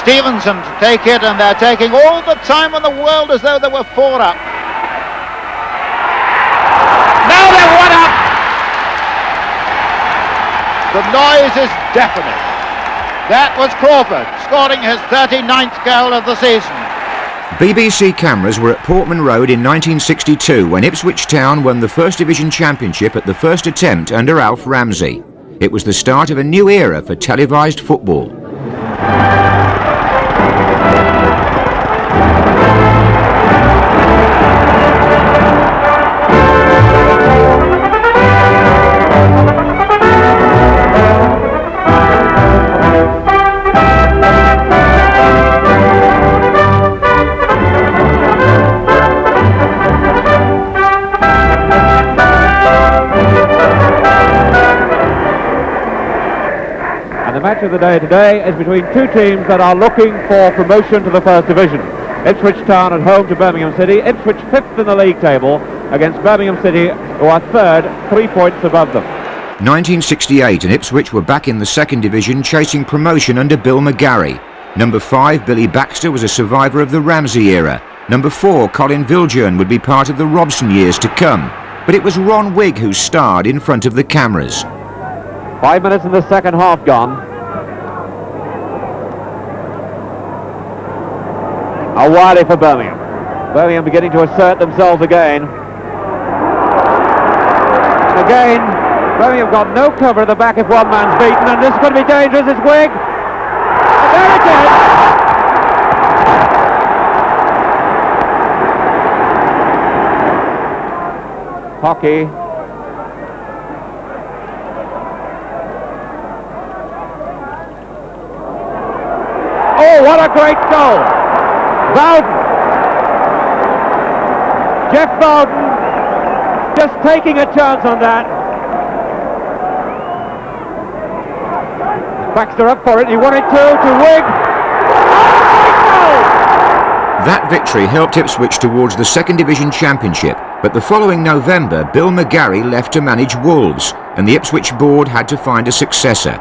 Stevenson to take it, and they're taking all the time in the world as though they were 4 up. Now they're 1 up! The noise is deafening. That was Crawford scoring his 39th goal of the season. BBC cameras were at Portman Road in 1962 when Ipswich Town won the First Division Championship at the first attempt under Alf Ramsey. It was the start of a new era for televised football. The match of the day today is between two teams that are looking for promotion to the First Division. Ipswich Town at home to Birmingham City. Ipswich 5th in the league table against Birmingham City, who are 3rd, 3 points above them. 1968 and Ipswich were back in the Second Division chasing promotion under Bill McGarry. Number 5, Billy Baxter, was a survivor of the Ramsey era. Number 4, Colin Viljoen, would be part of the Robson years to come. But it was Ron Wigg who starred in front of the cameras. 5 minutes in the second half gone. A Wiley for Birmingham. Birmingham beginning to assert themselves again. And again, Birmingham got no cover at the back if one man's beaten, and this is going to be dangerous. It's Wigg. And there it is. Hockey. Oh, what a great goal! Bowden. Jeff Bowden just taking a chance on that. Baxter up for it. He wanted to Wigg. That victory helped Ipswich towards the Second Division Championship, but the following November Bill McGarry left to manage Wolves, and the Ipswich board had to find a successor.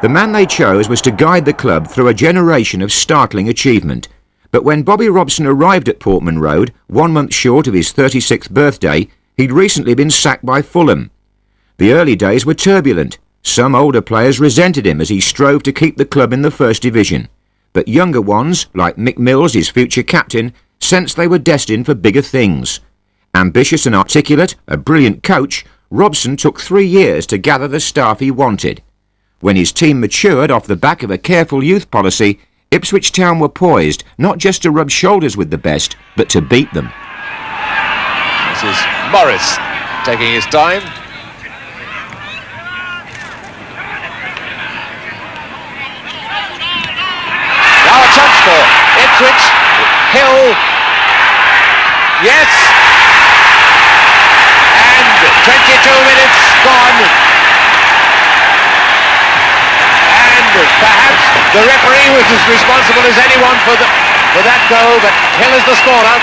The man they chose was to guide the club through a generation of startling achievement. But when Bobby Robson arrived at Portman Road, 1 month short of his 36th birthday, he'd recently been sacked by Fulham. The early days were turbulent. Some older players resented him as he strove to keep the club in the First Division. But younger ones, like Mick Mills, his future captain, sensed they were destined for bigger things. Ambitious and articulate, a brilliant coach, Robson took 3 years to gather the staff he wanted. When his team matured off the back of a careful youth policy, Ipswich Town were poised not just to rub shoulders with the best, but to beat them. This is Morris taking his time. Now a chance for Ipswich. Hill. Yes. And 22 minutes gone. Perhaps the referee was as responsible as anyone for that goal, but Hill is the scorer.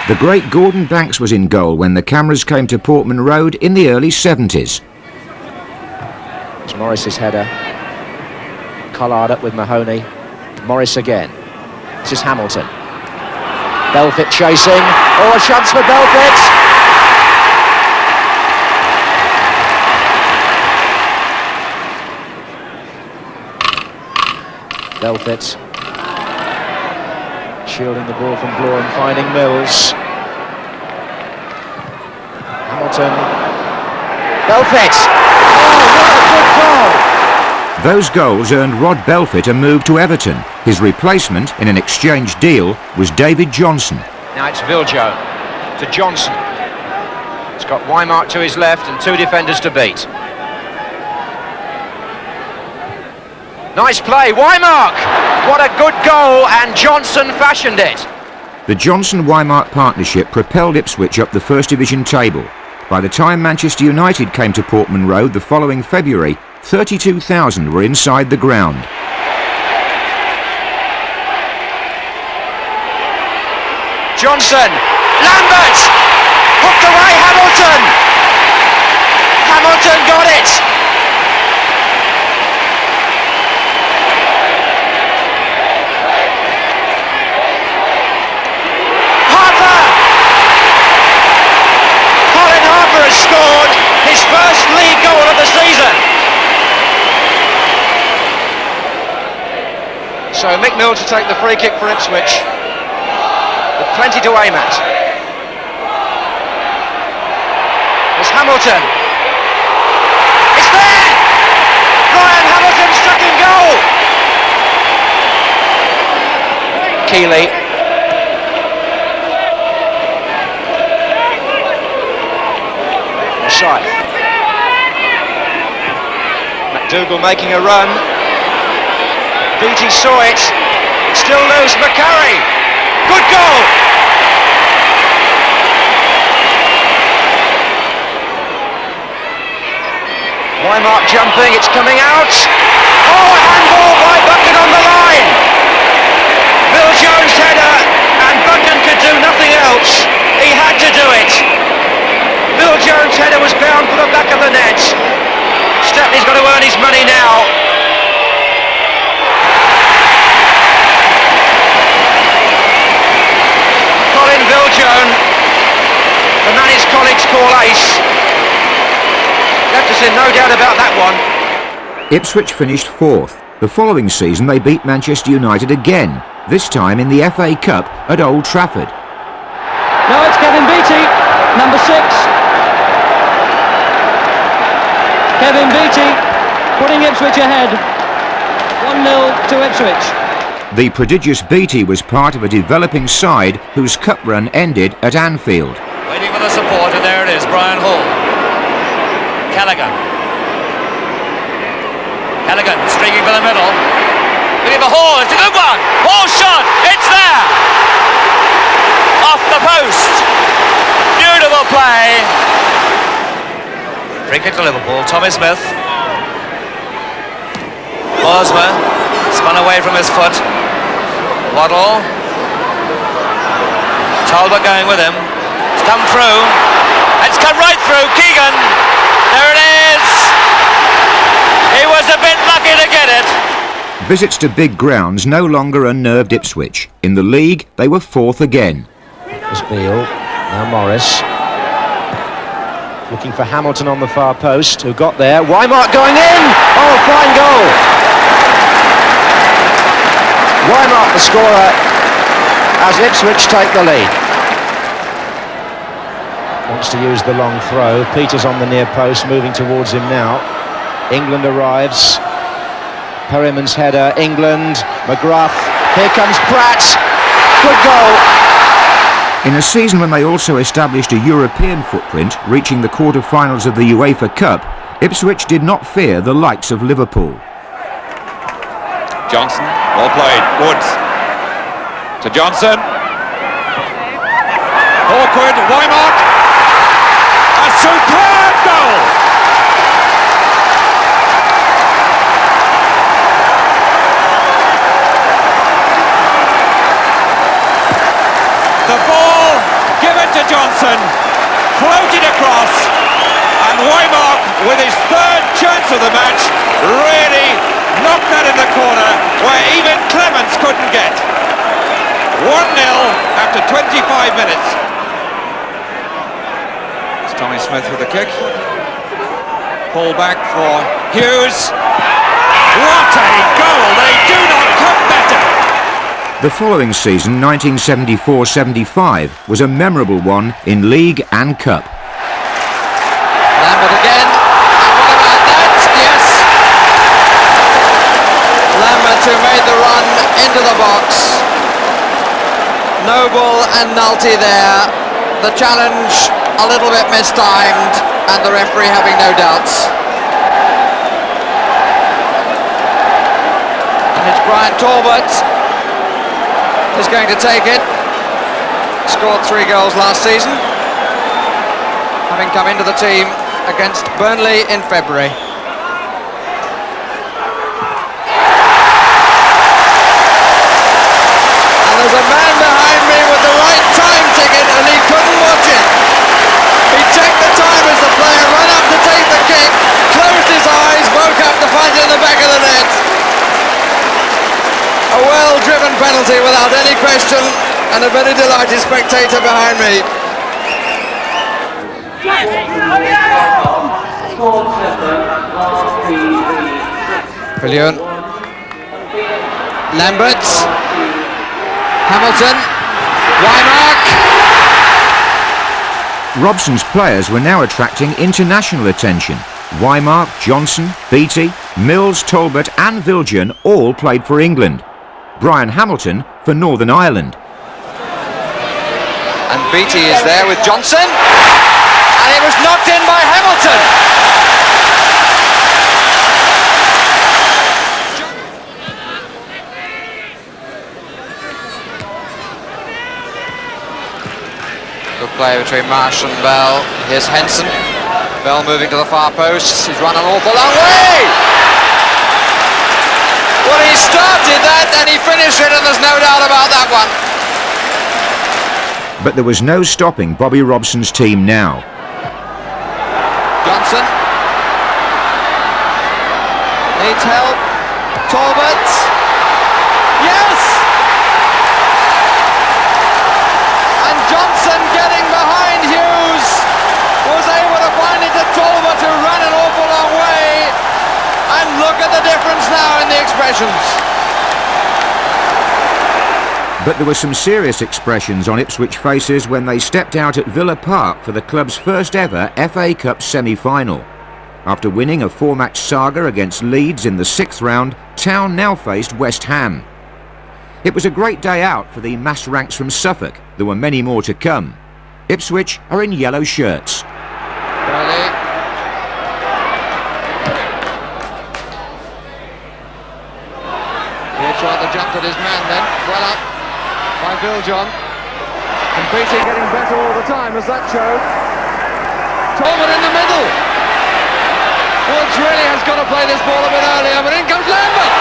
The great Gordon Banks was in goal when the cameras came to Portman Road in the early 70s. It's Morris's header. Collard up with Mahoney. Morris again. This is Hamilton. Belfit chasing. Oh, a chance for Belfit. Belfit shielding the ball from Bloor and finding Mills. Hamilton. Belfit! Oh, what a good goal! Those goals earned Rod Belfit a move to Everton. His replacement in an exchange deal was David Johnson. Now it's Viljoen to Johnson. It's got Weimark to his left and 2 defenders to beat. Nice play, Weimark! What a good goal, and Johnson fashioned it. The Johnson-Weimark partnership propelled Ipswich up the First Division table. By the time Manchester United came to Portman Road the following February, 32,000 were inside the ground. Johnson, Lambert, hooked away, Hamilton. Hamilton got it. So Mick Mills to take the free kick for Ipswich, with plenty to aim at. There's Hamilton. It's there! Ryan Hamilton struck in goal! Keeley. Side. McDougall making a run. Beattie saw it. Still loose. McGarry. Good goal. Wark jumping. It's coming out. Oh, a handball by Buchan on the line. Bill Jones' header, and Buchan could do nothing else. He had to do it. Bill Jones' header was bound for the back of the net. Stepney's got to earn his money now. Colin Bill-Jones, the man his colleagues call ace. Left us in no doubt about that one. Ipswich finished 4th. The following season they beat Manchester United again, this time in the FA Cup at Old Trafford. Now it's Kevin Beattie, number 6. Kevin Beattie putting Ipswich ahead, 1-0 to Ipswich. The prodigious Beattie was part of a developing side whose cup run ended at Anfield. Waiting for the support, and there it is, Brian Hall. Callaghan. Callaghan streaking for the middle. Looking for Hall, it's a good one! Hall shot, it's there! Off the post. Beautiful play. Free kick to Liverpool, Tommy Smith. Bosma spun away from his foot. Waddle. Talbot going with him. It's come through. It's come right through. Keegan. There it is. He was a bit lucky to get it. Visits to big grounds no longer unnerved Ipswich. In the league, they were 4th again. There's Beale. Now Morris. Looking for Hamilton on the far post, who got there. Wymark going in! Oh, fine goal! Wymark the scorer as Ipswich take the lead. Wants to use the long throw. Peters on the near post, moving towards him now. England arrives. Perryman's header. England. McGrath. Here comes Pratt. Good goal. In a season when they also established a European footprint, reaching the quarter-finals of the UEFA Cup, Ipswich did not fear the likes of Liverpool. Johnson, well played, Woods to Johnson. Awkward, Wymark. A superb goal! The ball given to Johnson, floated across, and Wymark, with his 3rd chance of the match, really knocked that in the corner where even Clements couldn't get. 1-0 after 25 minutes. It's Tommy Smith with the kick. Pull back for Hughes. What a goal! They do not come better. The following season, 1974-75, was a memorable one in league and cup. Lambert again, and what about that? Yes! Lambert who made the run into the box. Noble and Nulty there. The challenge a little bit mistimed, and the referee having no doubts. And it's Brian Talbot is going to take it. Scored 3 goals last season, having come into the team against Burnley in February. And there's a man behind me with the right time ticket, and he couldn't watch it. He checked the time as the player ran up to take the kick, closed his eyes, woke up to find it in the back of the net. A well-driven penalty without any question, and a very delighted spectator behind me. Brilliant. Lambert, Hamilton, Wymark. Robson's players were now attracting international attention. Wymark, Johnson, Beattie, Mills, Talbot and Viljoen all played for England. Brian Hamilton for Northern Ireland. And Beattie is there with Johnson. And it was knocked in by Hamilton. Good play between Marsh and Bell. Here's Henson. Bell moving to the far post. He's run an awful long way. Well, he started that and he finished it, and there's no doubt about that one. But there was no stopping Bobby Robson's team now. Johnson needs help. Talbot. Yes! And Johnson getting behind Hughes was able to find it to Talbot, who ran an awful long way. And look at the difference now in the expressions. But there were some serious expressions on Ipswich faces when they stepped out at Villa Park for the club's first ever FA Cup semi-final. After winning a 4-match saga against Leeds in the 6th round, Town now faced West Ham. It was a great day out for the mass ranks from Suffolk. There were many more to come. Ipswich are in yellow shirts. Riley. He tried to jump at his man then. Well up by Viljoen. And Beattie getting better all the time, as that showed. Talbot in the middle. Woods really has got to play this ball a bit earlier, but in comes Lambert.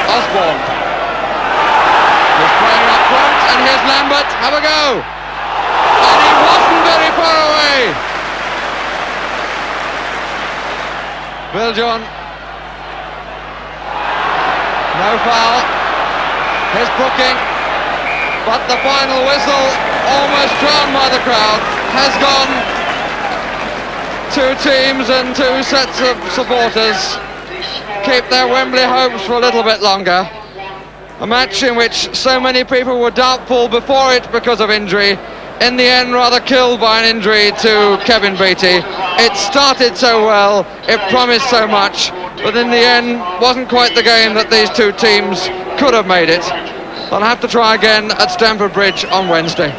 Osborne. He's playing up front, and here's Lambert. Have a go. And he wasn't very far away. Viljoen. No foul. Here's Brooking. But the final whistle, almost drowned by the crowd, has gone. Two teams and two sets of supporters keep their Wembley hopes for a little bit longer. A match in which so many people were doubtful before it because of injury, in the end rather killed by an injury to Kevin Beattie. It started so well, it promised so much, but in the end wasn't quite the game that these two teams could have made it. They'll have to try again at Stamford Bridge on Wednesday.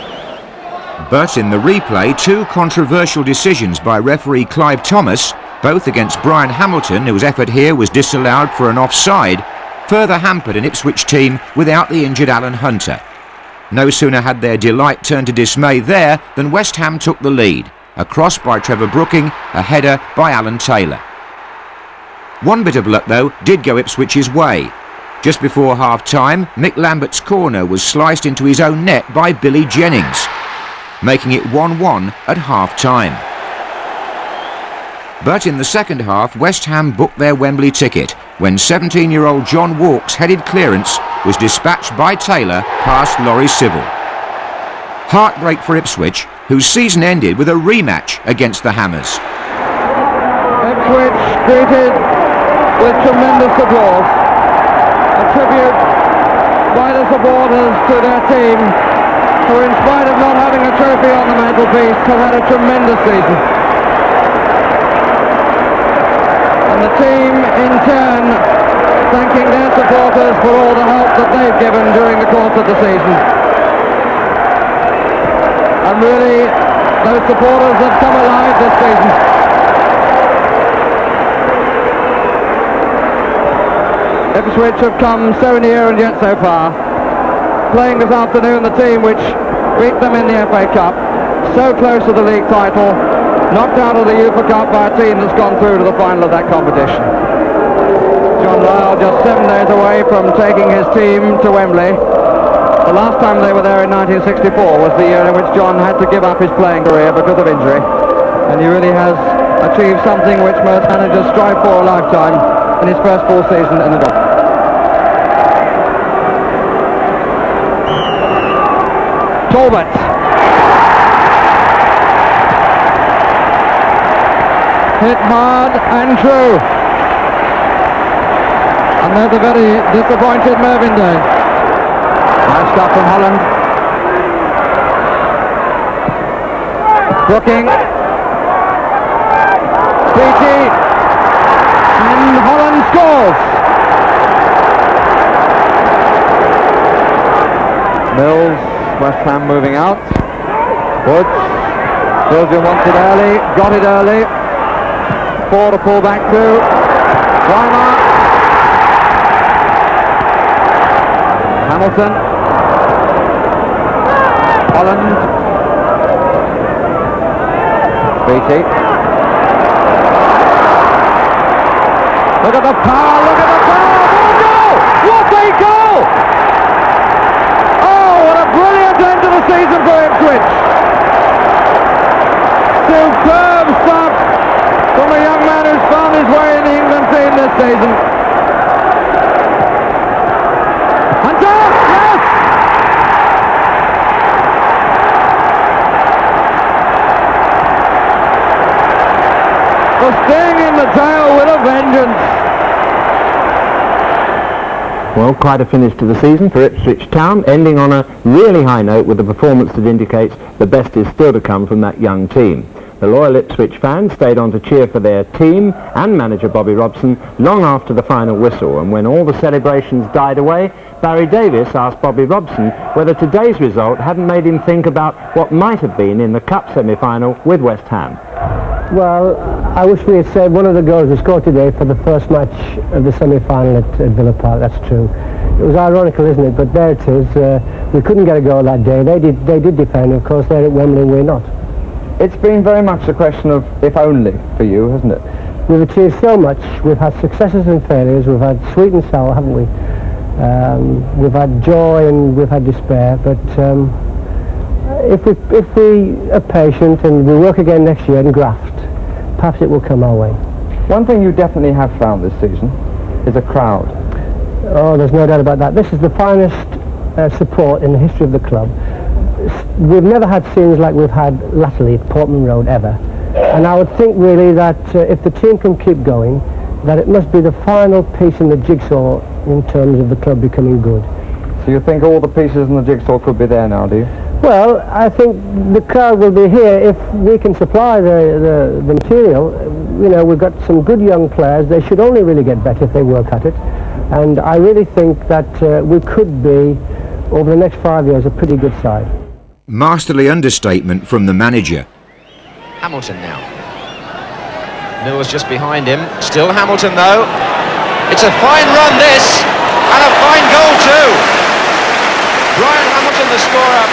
But in the replay, two controversial decisions by referee Clive Thomas, both against Brian Hamilton, whose effort here was disallowed for an offside, further hampered an Ipswich team without the injured Alan Hunter. No sooner had their delight turned to dismay there than West Ham took the lead. A cross by Trevor Brooking, a header by Alan Taylor. One bit of luck, though, did go Ipswich's way. Just before half-time, Mick Lambert's corner was sliced into his own net by Billy Jennings, making it 1-1 at half-time. But in the second half, West Ham booked their Wembley ticket when 17-year-old John Wark's headed clearance was dispatched by Taylor past Laurie Civil. Heartbreak for Ipswich, whose season ended with a rematch against the Hammers. Ipswich greeted with tremendous applause. A tribute by the supporters to their team, who in spite of not having a trophy on the mantelpiece have had a tremendous season. And the team in turn thanking their supporters for all the help that they've given during the course of the season. And really, those supporters have come alive this season. Ipswich have come so near and yet so far. Playing this afternoon the team which beat them in the FA Cup, so close to the league title, knocked out of the UEFA Cup by a team that's gone through to the final of that competition. John Lyall just 7 days away from taking his team to Wembley. The last time they were there in 1964 was the year in which John had to give up his playing career because of injury. And he really has achieved something which most managers strive for a lifetime in his first full season in the job. Talbot. Hit hard and true. And there's a very disappointed Mervyn Day. Nice stop from Holland. Brooking. Beatty. And Holland scores. Mills, West Ham moving out. Woods. Belgium wants it early. Got it early. 4 to pull back to. Weimar. Hamilton. Holland. Beatty. Look at the power, look at the power! What a goal! What a goal! Oh, what a brilliant end to the season for Ipswich! Superb start from a young man who's found his way in the England team this season. Hunter! Yes! The sting in the tail with a vengeance. Well, quite a finish to the season for Ipswich Town, ending on a really high note with a performance that indicates the best is still to come from that young team. The loyal Ipswich fans stayed on to cheer for their team and manager Bobby Robson long after the final whistle, and when all the celebrations died away, Barry Davies asked Bobby Robson whether today's result hadn't made him think about what might have been in the Cup semi-final with West Ham. Well, I wish we had saved one of the goals we scored today for the first match of the semi-final at Villa Park. That's true. It was ironical, isn't it? But there it is. We couldn't get a goal that day. They did defend. Of course, they're at Wembley and we're not. It's been very much a question of if only for you, hasn't it? We've achieved so much. We've had successes and failures. We've had sweet and sour, haven't we? We've had joy and we've had despair. But if we are patient and we work again next year and graft, perhaps it will come our way. One thing you definitely have found this season is a crowd. Oh, there's no doubt about that. This is the finest support in the history of the club. We've never had scenes like we've had latterly at Portman Road ever. And I would think really that if the team can keep going, that it must be the final piece in the jigsaw in terms of the club becoming good. So you think all the pieces in the jigsaw could be there now, do you? Well, I think the crowd will be here if we can supply the material. You know, we've got some good young players. They should only really get better if they work at it. And I really think that we could be, over the next 5 years, a pretty good side. Masterly understatement from the manager. Hamilton now. Mills just behind him. Still Hamilton though. It's a fine run this, and a fine goal too. Brian Hamilton the scorer.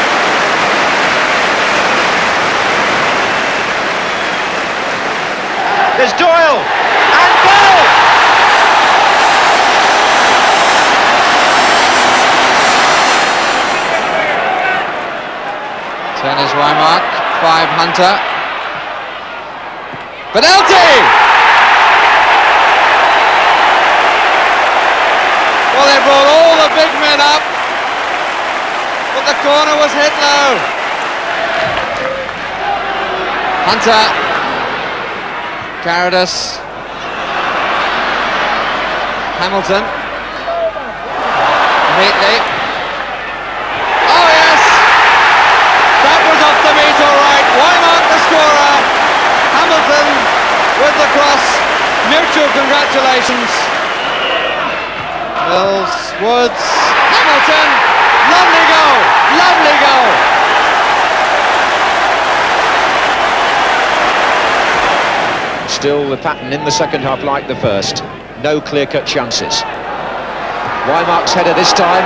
There's Doyle, and goal! Turner's Wymark, 5 Hunter. Penalty! Well, they brought all the big men up, but the corner was hit low. Hunter. Carradus. Hamilton. Neatly. Oh yes! That was off the meat all right. Wymark the scorer. Hamilton with the cross. Mutual congratulations. Mills, Woods, Hamilton. Lovely goal. Lovely goal. Still the pattern in the second half like the first. No clear-cut chances. Wymark's header this time.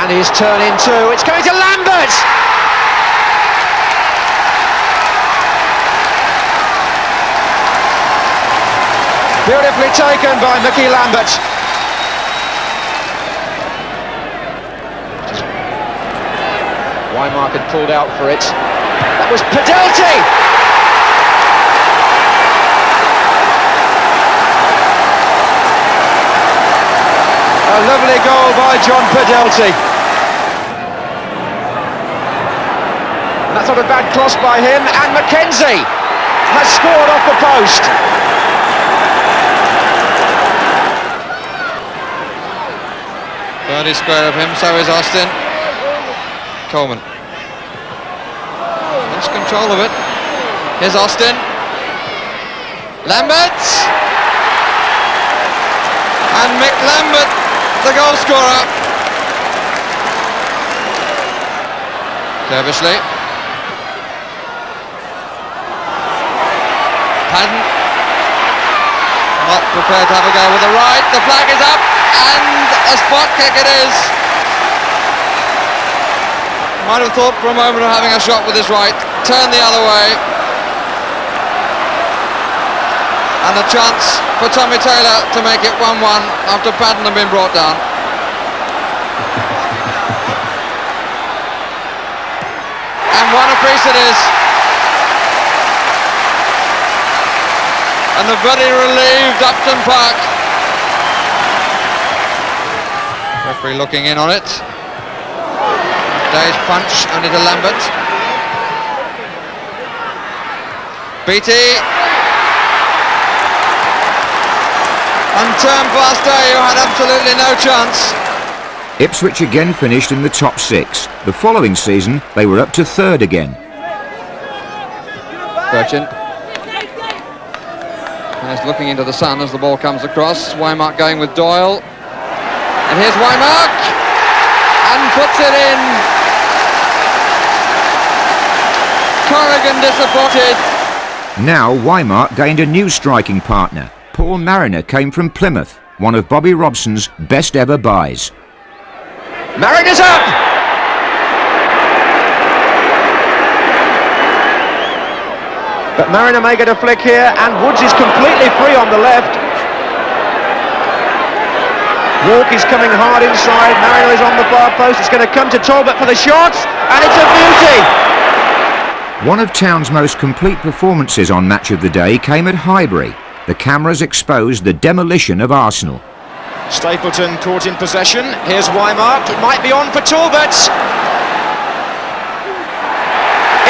And his turn in two. It's going to Lambert! Beautifully taken by Mickey Lambert. Wymark had pulled out for it. That was Padelti! A lovely goal by John Padelti. And that's not a bad cross by him, and Mackenzie has scored off the post. Birdie square of him, so is Austin. Coleman lost control of it. Here's Austin. Lambert! And Mick Lambert, the goal scorer. Derbyshire. Padden. Not prepared to have a go with the right. The flag is up, and a spot kick it is. Might have thought for a moment of having a shot with his right. Turned the other way. And a chance for Tommy Taylor to make it 1-1 after Padden had been brought down. And one apiece it is. And the very relieved Upton Park. Referee looking in on it. Day's punch only to Lambert. Beattie. And turn past Day, who had absolutely no chance. Ipswich again finished in the top 6. The following season, they were up to 3rd again. Birchin. He's looking into the sun as the ball comes across. Wymark going with Doyle. And here's Wymark. And puts it in. Corrigan disappointed. Now Wymark gained a new striking partner. Paul Mariner came from Plymouth, one of Bobby Robson's best ever buys. Mariner's up! But Mariner may get a flick here, and Woods is completely free on the left. Wark is coming hard inside, Mariner is on the far post, it's going to come to Talbot for the shot, and it's a beauty! One of Town's most complete performances on Match of the Day came at Highbury. The cameras exposed the demolition of Arsenal. Stapleton caught in possession. Here's Wymark. It might be on for Talbot.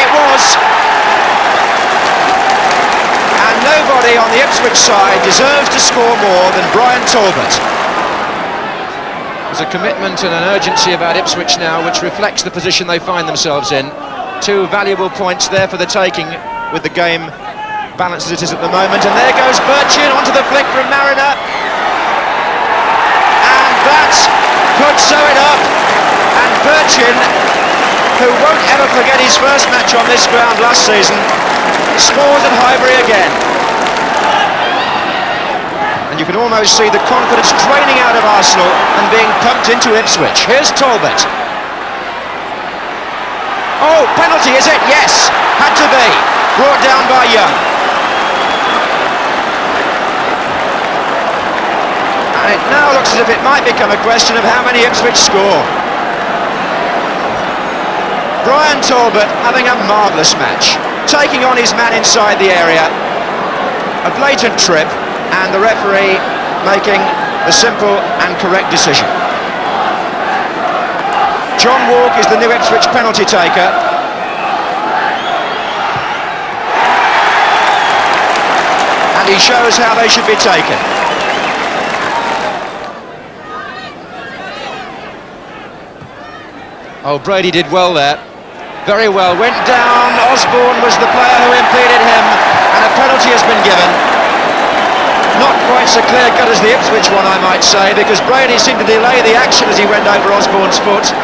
It was. And nobody on the Ipswich side deserves to score more than Brian Talbot. There's a commitment and an urgency about Ipswich now which reflects the position they find themselves in. 2 valuable points there for the taking with the game balanced as it is at the moment. And there goes Birchin onto the flick from Mariner. That could sew it up, and Birchin, who won't ever forget his first match on this ground last season, scores at Highbury again. And you can almost see the confidence draining out of Arsenal and being pumped into Ipswich. Here's Talbot. Oh, penalty, is it? Yes, had to be. Brought down by Young. And it now looks as if it might become a question of how many Ipswich score. Brian Talbot having a marvellous match, taking on his man inside the area. A blatant trip, and the referee making the simple and correct decision. John Wark is the new Ipswich penalty taker. And he shows how they should be taken. Oh, Brady did well there. Very well. Went down. Osborne was the player who impeded him, and a penalty has been given. Not quite so clear-cut as the Ipswich one, I might say, because Brady seemed to delay the action as he went over Osborne's foot.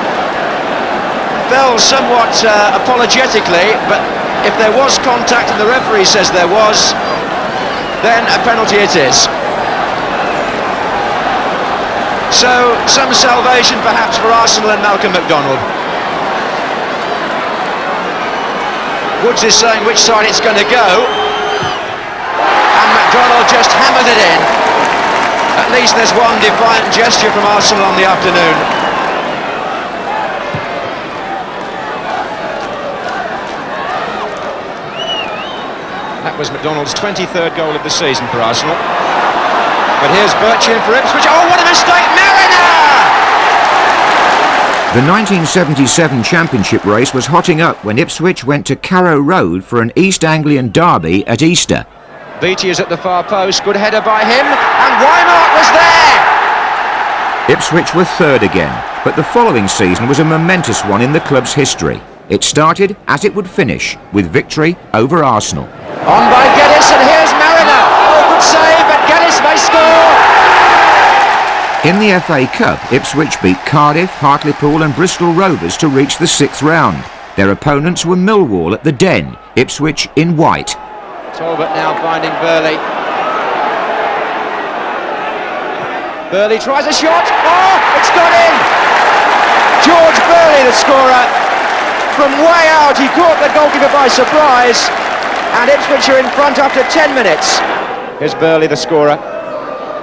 Fell somewhat apologetically, but if there was contact and the referee says there was, then a penalty it is. So, some salvation perhaps for Arsenal and Malcolm McDonald. Woods is saying which side it's going to go. And McDonald just hammers it in. At least there's one defiant gesture from Arsenal on the afternoon. That was McDonald's 23rd goal of the season for Arsenal. But here's Birchin for Ipswich. Oh, what a mistake! Mariner! The 1977 championship race was hotting up when Ipswich went to Carrow Road for an East Anglian derby at Easter. Beattie is at the far post. Good header by him. And Wymark was there! Ipswich were third again, but the following season was a momentous one in the club's history. It started as it would finish, with victory over Arsenal. On by Geddes, and here's Mariner. Oh, good save, but Geddes may score. In the FA Cup, Ipswich beat Cardiff, Hartlepool and Bristol Rovers to reach the 6th round. Their opponents were Millwall at the Den, Ipswich in white. Talbot now finding Burley. Burley tries a shot. Oh, it's gone in. George Burley, the scorer. From way out, he caught the goalkeeper by surprise. And Ipswich are in front after 10 minutes. Here's Burley, the scorer.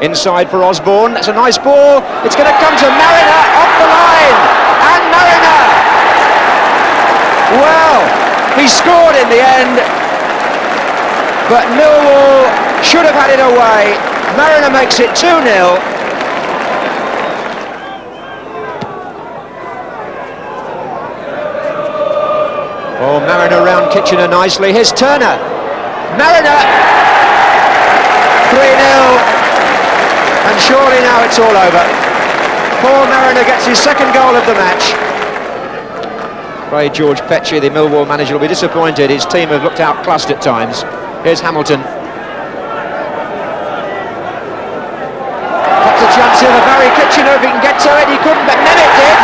Inside for Osborne. That's a nice ball. It's going to come to Mariner off the line. And Mariner. Well, he scored in the end. But Millwall should have had it away. Mariner makes it 2-0. Oh, Mariner round Kitchener nicely. Here's Turner. Mariner. 3-0. And surely now it's all over. Paul Mariner gets his second goal of the match. Afraid George Petchey, the Millwall manager, will be disappointed. His team have looked outclassed at times. Here's Hamilton. That's a chance here for Barry Kitchener if he can get to it. He couldn't, but Nemeth did.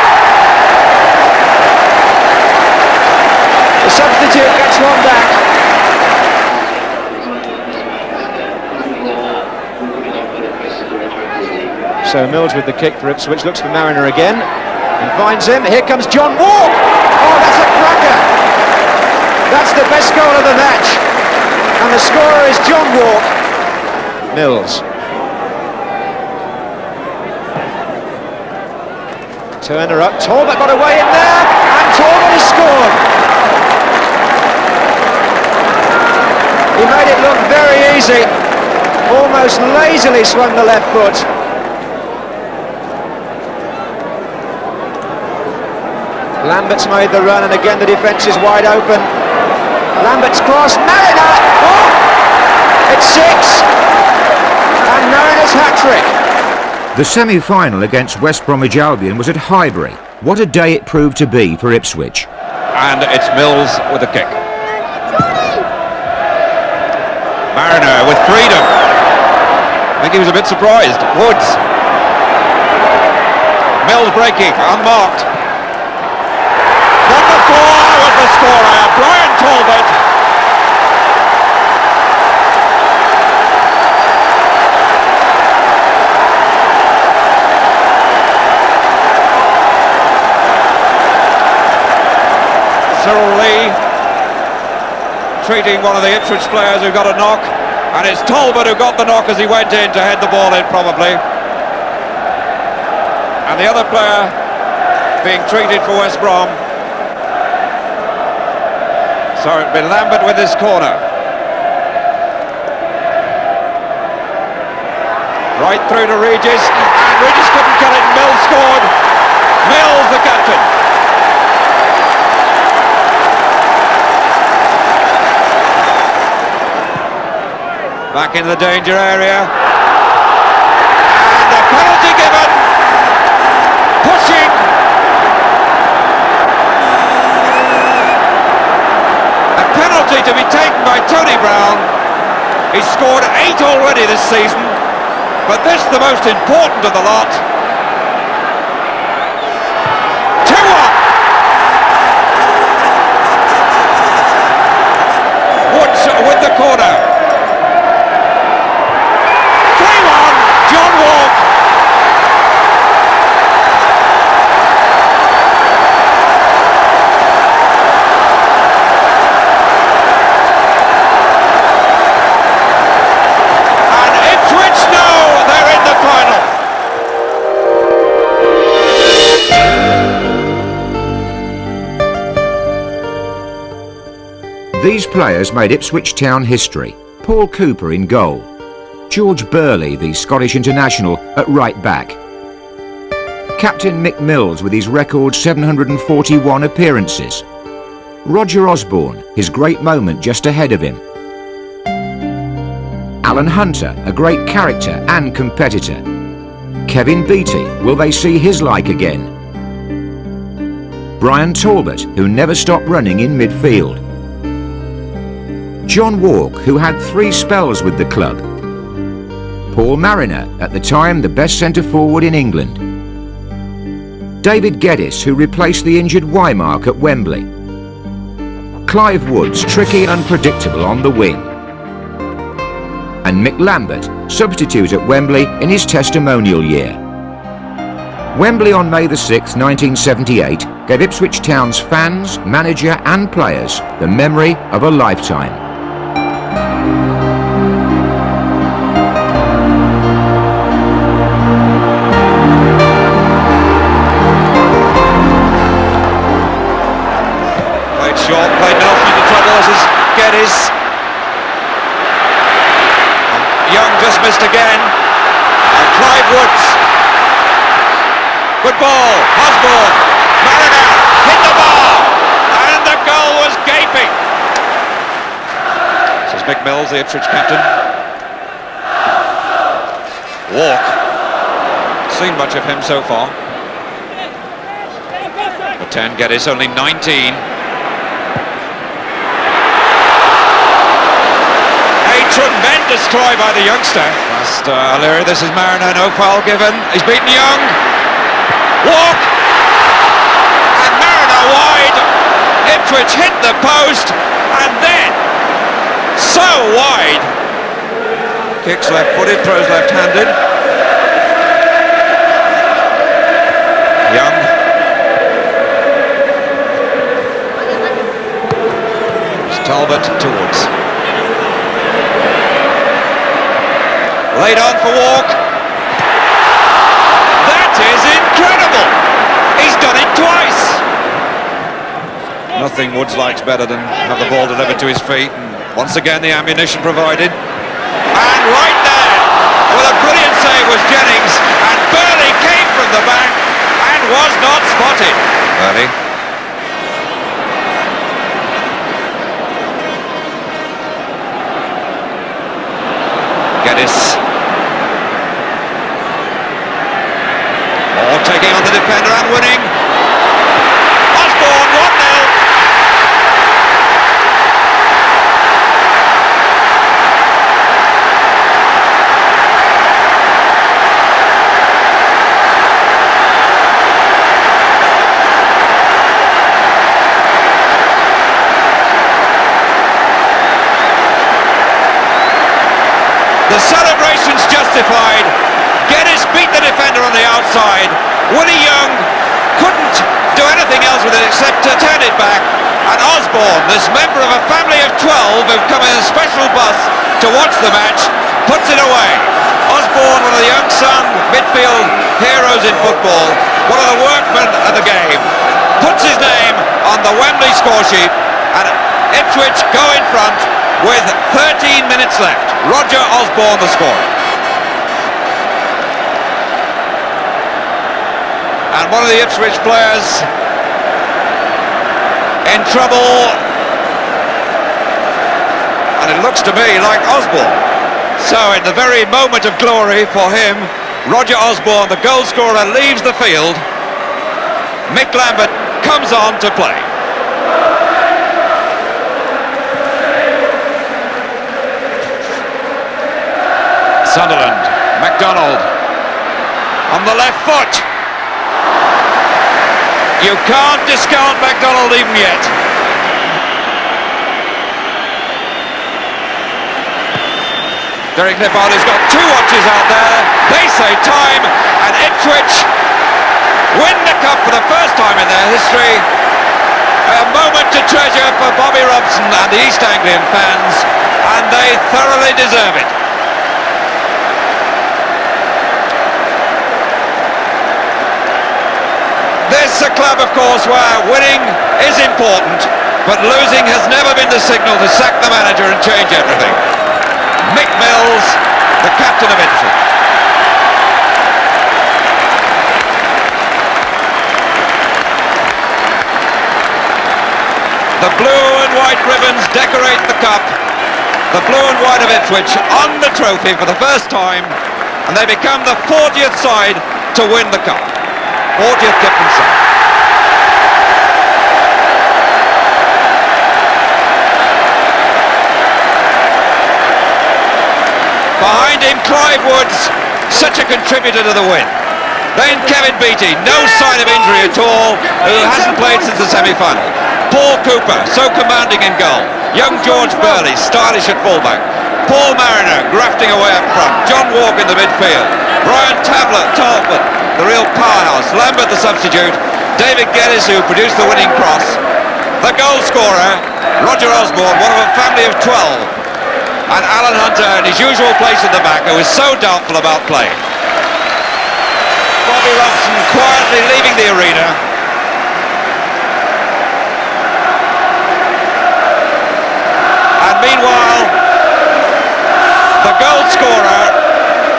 The substitute gets one back. So Mills with the kick for Ipswich, looks for Mariner again and finds him. Here comes John Wark. Oh, that's a cracker. That's the best goal of the match. And the scorer is John Wark. Mills. Turner up. Talbot got away in there. And Talbot has scored. He made it look very easy. Almost lazily swung the left foot. Lambert's made the run, and again the defence is wide open. Lambert's cross, Mariner! Oh! It's 6! And Mariner's hat-trick. The semi-final against West Bromwich Albion was at Highbury. What a day it proved to be for Ipswich. And it's Mills with the kick. Mariner with freedom. I think he was a bit surprised. Woods. Mills breaking, unmarked. Number 4 was the scorer, Brian Talbot. Cyril Lee treating one of the Ipswich players who got a knock, and it's Talbot who got the knock as he went in to head the ball in probably. And the other player being treated for West Brom. So it'd been Lambert with his corner. Right through to Regis, and Regis couldn't cut it, and Mills scored. Mills the captain. Back in the danger area. And a penalty given. Pushing. Penalty to be taken by Tony Brown. He's scored 8 already this season, but this the most important of the lot. 2-1. Woods with the corner. 3-1, John Wark. These players made Ipswich Town history. Paul Cooper in goal. George Burley, the Scottish international, at right back. Captain Mick Mills with his record 741 appearances. Roger Osborne, his great moment just ahead of him. Alan Hunter, a great character and competitor. Kevin Beattie, will they see his like again? Brian Talbot, who never stopped running in midfield. John Wark, who had 3 spells with the club. Paul Mariner, at the time the best centre-forward in England. David Geddes, who replaced the injured Wymark at Wembley. Clive Woods, tricky and unpredictable on the wing. And Mick Lambert, substitute at Wembley in his testimonial year. Wembley on May the 6th, 1978, gave Ipswich Town's fans, manager and players the memory of a lifetime. Short, played Nelson into trouble. This is Geddes. Young just missed again. And Clive Woods. Good ball. Osborne. Mariner hit the ball. And the goal was gaping. This is Mick Mills, the Ipswich captain. Wark. Seen much of him so far. The 10, Geddes, only 19. Tremendous try by the youngster. Past O'Leary, this is Mariner, no foul given. He's beaten Young. Wark! And Mariner wide. Ipswich hit the post, and then so wide. Kicks left-footed, throws left-handed. Young. It's Talbot towards. Laid on for Wark. That is incredible! He's done it twice! Nothing Woods likes better than have the ball delivered to his feet. And once again the ammunition provided. And right there, with a brilliant save was Jennings, and Burley came from the back and was not spotted. Burley. Geddes. Taking on the defender and winning. Osborne 1-0. The celebration's justified. Geddes beat the defender on the outside. Willie Young couldn't do anything else with it except to turn it back. And Osborne, this member of a family of 12 who've come in a special bus to watch the match, puts it away. Osborne, one of the unsung midfield heroes in football, one of the workmen of the game, puts his name on the Wembley score sheet, and Ipswich go in front with 13 minutes left. Roger Osborne the scorer. And one of the Ipswich players in trouble, and it looks to me like Osborne. So in the very moment of glory for him, Roger Osborne, the goal scorer, leaves the field. Mick Lambert comes on to play. Sunderland, MacDonald on the left foot. You can't discount MacDonald even yet. Derek Nepal has got 2 watches out there. They say time, and Ipswich win the cup for the first time in their history. A moment to treasure for Bobby Robson and the East Anglian fans, and they thoroughly deserve it. This is a club, of course, where winning is important, but losing has never been the signal to sack the manager and change everything. Mick Mills, the captain of Ipswich. The blue and white ribbons decorate the cup. The blue and white of Ipswich on the trophy for the first time. and they become the 40th side to win the cup. 40th Kipling side. Behind him, Clive Woods, such a contributor to the win. Then Kevin Beattie, no sign of injury at all, who hasn't played since the semi-final. Paul Cooper, so commanding in goal. Young George Burley, stylish at fullback. Paul Mariner, grafting away up front. John Wark in the midfield. Brian Talbot, the real powerhouse. Lambert, the substitute. David Geddes, who produced the winning cross. The goal scorer, Roger Osborne, one of a family of 12. And Alan Hunter in his usual place at the back, who is so doubtful about playing. Bobby Robson quietly leaving the arena. And meanwhile, the goal scorer,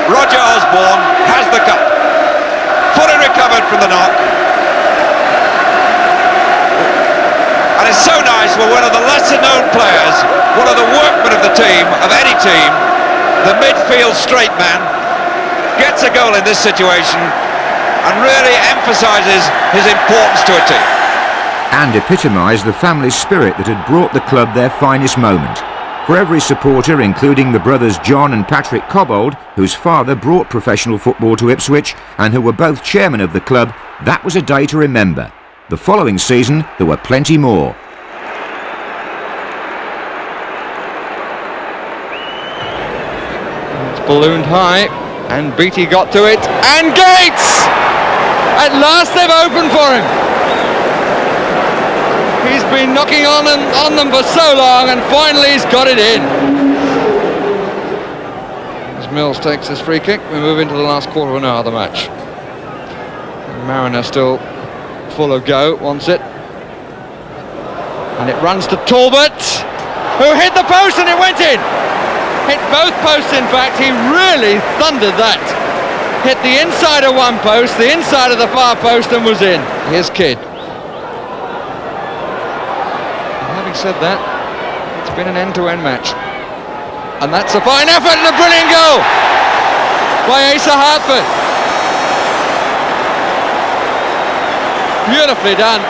Roger Osborne, has the cup. Fully recovered from the knock. And it's so nice for one of the lesser known players, one of the workmen of the team, of any team, the midfield straight man, gets a goal in this situation and really emphasises his importance to a team. And epitomised the family spirit that had brought the club their finest moment. For every supporter, including the brothers John and Patrick Cobbold, whose father brought professional football to Ipswich and who were both chairman of the club, that was a day to remember. The following season, there were plenty more. It's ballooned high, and Beattie got to it, and Gates! At last they've opened for him. He's been knocking on them for so long, and finally he's got it in. As Mills takes this free kick, we move into the last quarter of an hour of the match. Mariner still full of go, wants it. And it runs to Talbot, who hit the post and it went in. Hit both posts, in fact. He really thundered that. Hit the inside of one post, the inside of the far post, and was in. Here's Kidd. And having said that, it's been an end-to-end match. And that's a fine effort and a brilliant goal by Asa Hartford. Beautifully done.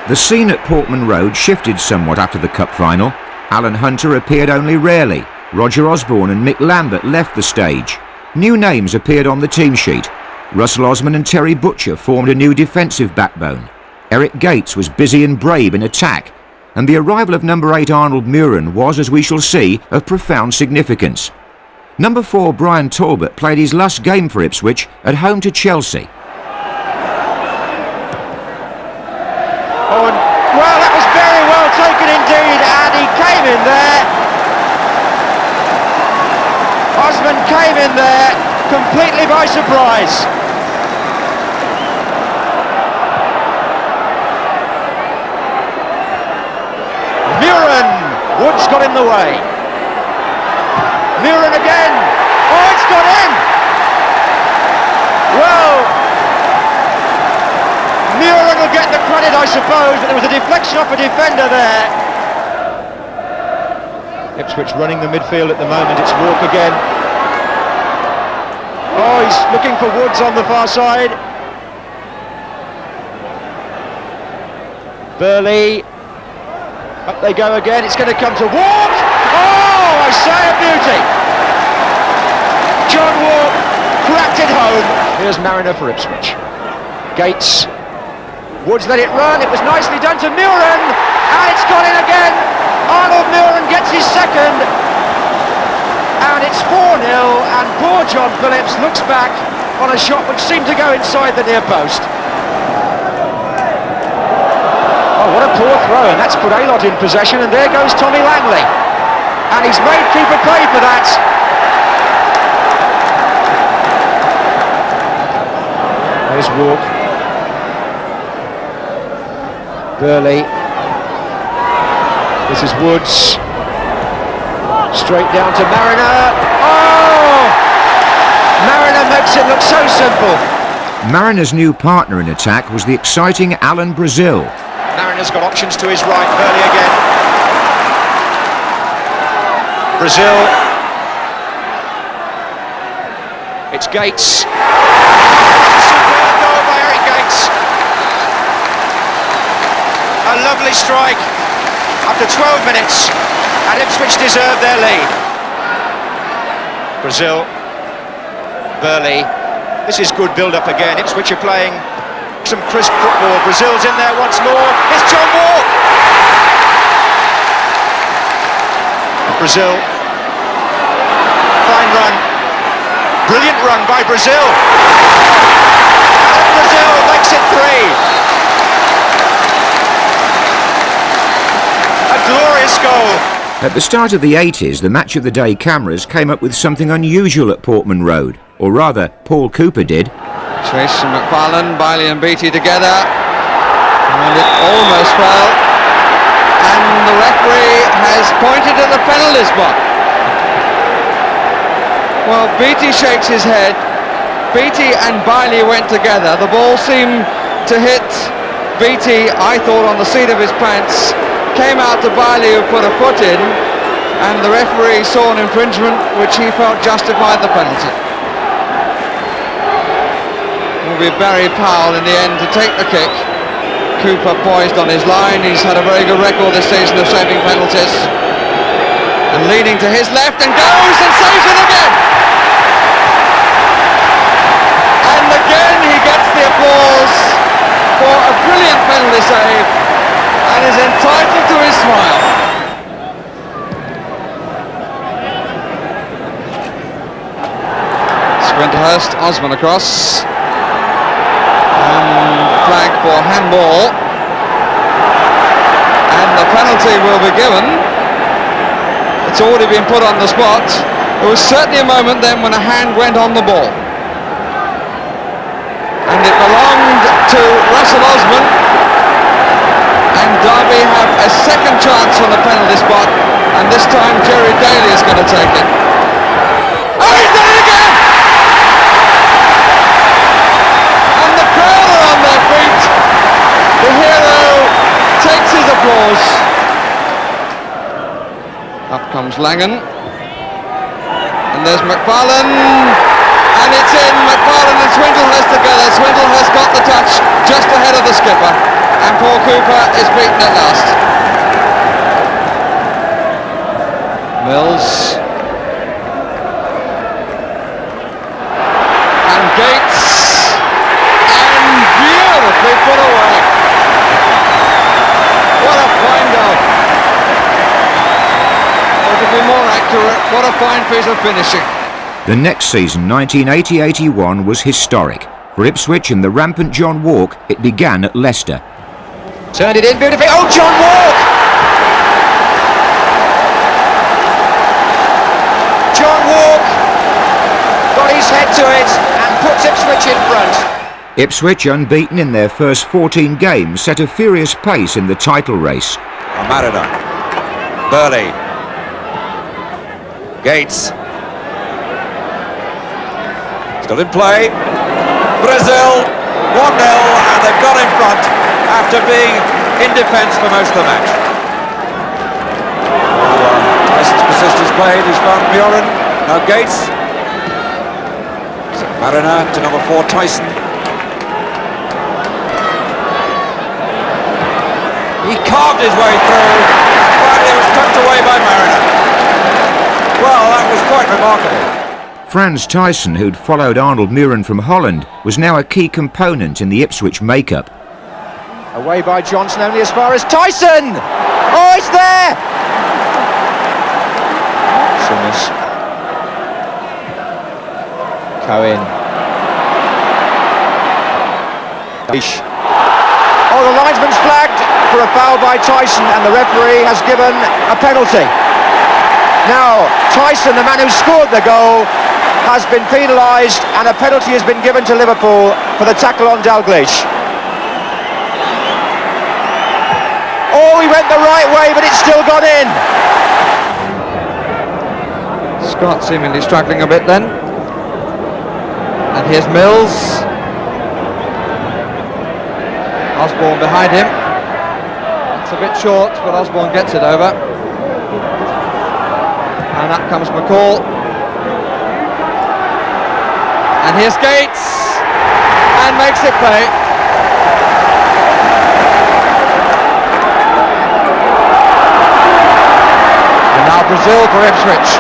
The scene at Portman Road shifted somewhat after the cup final. Alan Hunter appeared only rarely. Roger Osborne and Mick Lambert left the stage. New names appeared on the team sheet. Russell Osman and Terry Butcher formed a new defensive backbone. Eric Gates was busy and brave in attack. And the arrival of number 8 Arnold Muhren was, as we shall see, of profound significance. Number 4 Brian Talbot played his last game for Ipswich at home to Chelsea. Oh, and, well, that was very well taken indeed, and he came in there. Osman came in there completely by surprise. Muhren, Woods got in the way. Muhren again. Oh, it's got in. Well, Muhren will get the credit, I suppose, but there was a deflection off a defender there. Ipswich running the midfield at the moment. It's Wark again. Oh, he's looking for Woods on the far side. Burley. Up they go again. It's going to come to Wark. Oh, I say a beauty. John Wark cracked it home. Here's Mariner for Ipswich. Gates. Woods let it run. It was nicely done to Muhren, and it's gone in again. Arnold Muhren gets his second, and it's 4-0, and poor John Phillips looks back on a shot which seemed to go inside the near post. Oh, what a poor throw, and that's put Aylott in possession, and there goes Tommy Langley, and he's made keeper pay for that. There's Wark. Burley. This is Woods. Straight down to Mariner. Oh! Mariner makes it look so simple. Mariner's new partner in attack was the exciting Alan Brazil. Mariner's got options to his right. Burley again. Brazil. It's Gates. Superb goal by Eric Gates. A lovely strike after 12 minutes, and Ipswich deserve their lead. Brazil, Burley. This is good build-up again. Ipswich are playing some crisp football. Brazil's in there once more. It's John Wark. Brazil. Fine run. Brilliant run by Brazil. And Brazil makes it 3. A glorious goal. At the start of the 80s, the Match of the Day cameras came up with something unusual at Portman Road, or rather, Paul Cooper did. Chase and McFarlane, Bailey and Beattie together, and it almost fell, and the referee has pointed at the penalty spot. Well, Beattie shakes his head. Beattie and Bailey went together. The ball seemed to hit Beattie, I thought, on the seat of his pants, came out to Bailey, who put a foot in, and the referee saw an infringement which he felt justified the penalty. It will be Barry Powell in the end to take the kick. Cooper poised on his line. He's had a very good record this season of saving penalties. And leading to his left and goes and saves it again. And again he gets the applause for a brilliant penalty save and is entitled to his smile. Swindlehurst, Osman across. Flag for handball, and the penalty will be given. It's already been put on the spot. There was certainly a moment then when a hand went on the ball, and it belonged to Russell Osman, and Derby have a second chance on the penalty spot, and this time Jerry Daly is going to take it. Oh, he's done it again! The hero takes his applause. Up comes Langan. And there's McFarlane. And it's in. McFarlane and Swindlehurst together. Swindlehurst got the touch just ahead of the skipper. And Paul Cooper is beaten at last. Mills. And Gates. And beautifully put away. What a fine goal. Or to be more accurate, what a fine piece of finishing. The next season, 1980-81, was historic. For Ipswich and the rampant John Wark, it began at Leicester. Turned it in beautifully. Oh, John Wark! John Wark got his head to it and puts Ipswich in front. Ipswich, unbeaten in their first 14 games, set a furious pace in the title race. Mariner, Burley, Gates, still in play, Brazil, 1-0, and they've got in front after being in defence for most of the match. Thijssen's persistence played, he's found Muhren, now Gates, Mariner to number 4, Thijssen. He carved his way through, and finally was tucked away by Mariner. Well, that was quite remarkable. Frans Thijssen, who'd followed Arnold Muhren from Holland, was now a key component in the Ipswich makeup. Away by Johnson only as far as Thijssen! Oh, it's there! Simmers. Cohen. Oh, the linesman's flagged for a foul by Thijssen, and the referee has given a penalty. Now, Thijssen, the man who scored the goal, has been penalised, and a penalty has been given to Liverpool for the tackle on Dalglish. Oh, he went the right way, but it's still gone in. Scott seemingly struggling a bit then. And here's Mills. Osborne behind him. It's a bit short, but Osborne gets it over. And up comes McCall. And here's Gates, and makes it play. And now Brazil for Ipswich.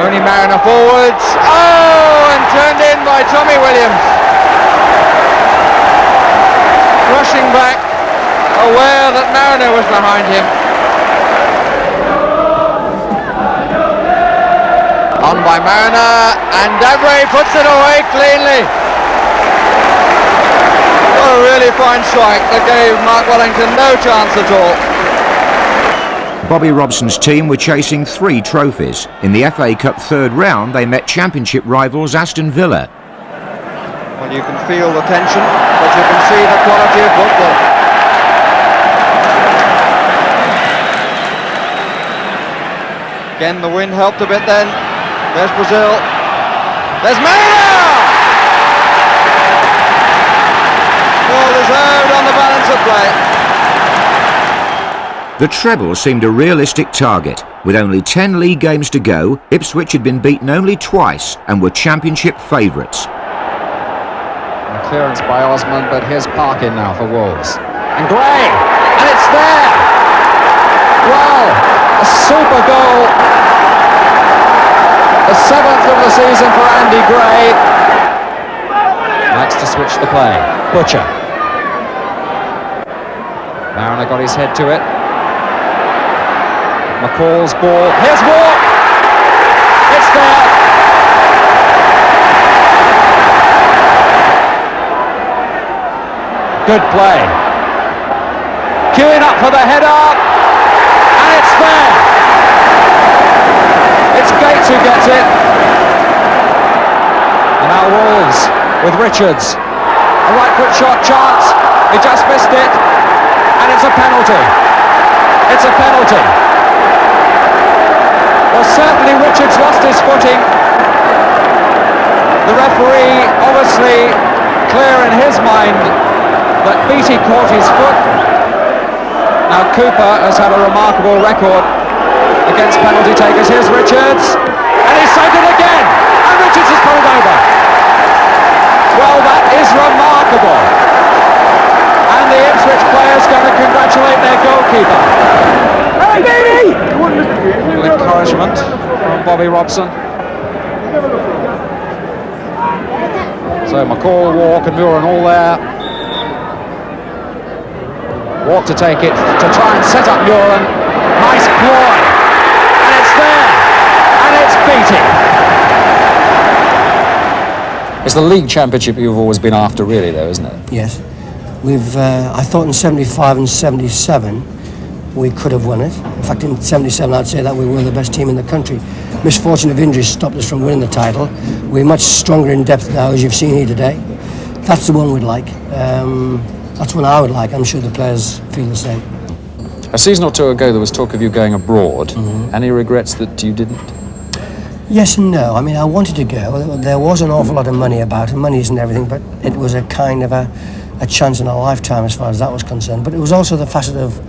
Only Mariner forwards. Oh, and turned in by Tommy Williams. Rushing back, aware that Mariner was behind him. On by Mariner, and Davray puts it away cleanly. What a really fine strike that gave Mark Wellington no chance at all. Bobby Robson's team were chasing 3 trophies. In the FA Cup third round, they met Championship rivals Aston Villa. Well, you can feel the tension, but you can see the quality of football. Again, the wind helped a bit then. There's Brazil. There's Mariner! Well deserved on the balance of play. The treble seemed a realistic target. With only 10 league games to go, Ipswich had been beaten only twice and were Championship favourites. Clearance by Osman, but here's Parkin now for Wolves. And Gray! And it's there! Wow! A super goal! The 7th of the season for Andy Gray. Likes to switch the play. Butcher. Mariner got his head to it. McCall's ball. Here's Wark! It's there! Good play. Queuing up for the header. And it's there! It's Gates who gets it. And now Wolves with Richards. A right foot shot chance. He just missed it. And it's a penalty. It's a penalty. Well, certainly Richards lost his footing. The referee obviously clear in his mind that Beattie caught his foot. Now Cooper has had a remarkable record against penalty takers. Here's Richards, and he's saved it again, and Richards has put it over. Well, that is remarkable, and the Ipswich players going to congratulate their goalkeeper. Hey, baby! Encouragement from Bobby Robson. So McCall, Wark and Muhren all there. Wark to take it, to try and set up Muhren. Nice ploy. And it's there. And it's beating. It's the league championship you've always been after, really, though, isn't it? Yes. I thought in 75 and 77 we could have won it. In fact, in 77 I'd say that we were the best team in the country. Misfortune of injuries stopped us from winning the title. We're much stronger in depth now, as you've seen here today. That's the one we'd like. That's one I would like. I'm sure the players feel the same. A season or two ago there was talk of you going abroad. Any regrets that you didn't? Yes and no. I mean, I wanted to go. There was an awful lot of money about, and money isn't everything, but it was a kind of a chance in a lifetime as far as that was concerned. But it was also the facet of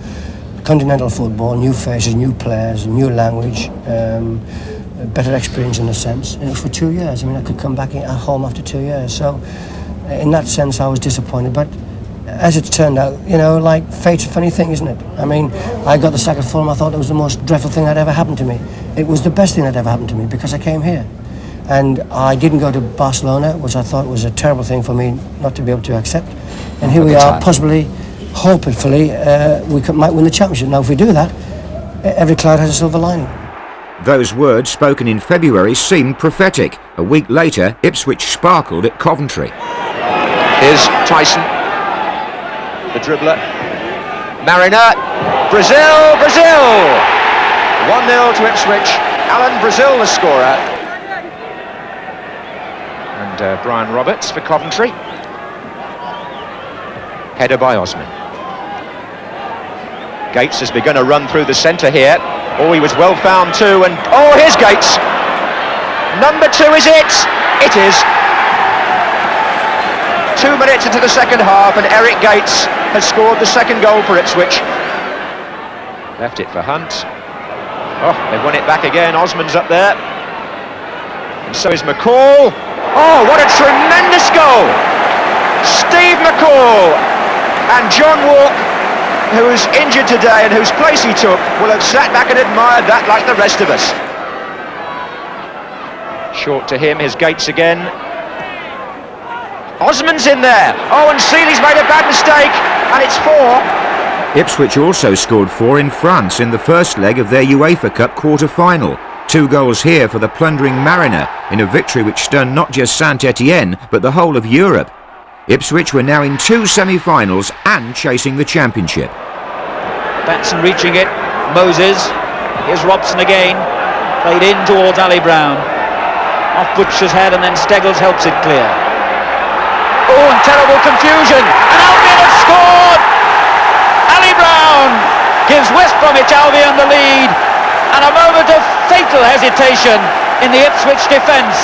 continental football, new faces, new players, new language, better experience in a sense. And it was for 2 years. I mean, I could come back at home after 2 years. So in that sense, I was disappointed. But as it's turned out, you know, like fate's a funny thing, isn't it? I mean, I got the sack of Fulham. I thought it was the most dreadful thing that ever happened to me. It was the best thing that ever happened to me because I came here. And I didn't go to Barcelona, which I thought was a terrible thing for me not to be able to accept. And here we are, possibly, hopefully, might win the championship. Now, if we do that, every cloud has a silver lining. Those words, spoken in February, seemed prophetic. A week later, Ipswich sparkled at Coventry. Here's Thijssen, the dribbler. Mariner, Brazil! 1-0 to Ipswich. Alan Brazil, the scorer. And Brian Roberts for Coventry. Header by Osman. Gates has begun a run through the centre here. Oh, he was well found too, and oh, here's Gates. Number 2, is it? It is. 2 minutes into the second half, and Eric Gates has scored the second goal for Ipswich. Left it for Hunt. Oh, they've won it back again. Osman's up there. And so is McCall. Oh, what a tremendous goal! Steve McCall and John Wark, who's injured today and whose place he took, will have sat back and admired that like the rest of us. Short to him, here's Gates again. Osman's in there. Oh, and Seeley's made a bad mistake, and it's 4. Ipswich also scored 4 in France in the first leg of their UEFA Cup quarter-final. 2 goals here for the plundering Mariner in a victory which stunned not just Saint-Etienne, but the whole of Europe. Ipswich were now in 2 semi-finals and chasing the championship. Batson reaching it, Moses, here's Robson again, played in towards Ali Brown. Off Butcher's head and then Steggles helps it clear. Oh, and terrible confusion, and Albion have scored! Ali Brown gives West Bromwich Albion the lead, and a moment of fatal hesitation in the Ipswich defence.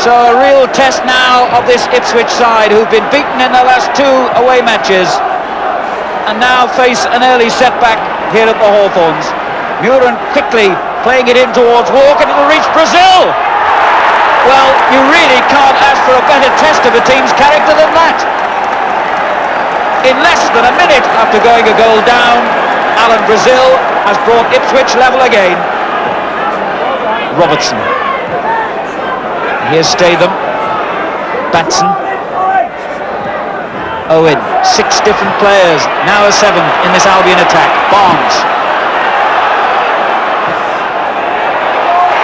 So a real test now of this Ipswich side, who've been beaten in their last 2 away matches, and now face an early setback here at the Hawthorns. Muhren quickly playing it in towards Wark, and it'll reach Brazil. Well, you really can't ask for a better test of a team's character than that. In less than a minute after going a goal down, Alan Brazil has brought Ipswich level again. Robertson. Here's Statham. Batson. Owen. 6 different players. Now a 7th in this Albion attack. Barnes.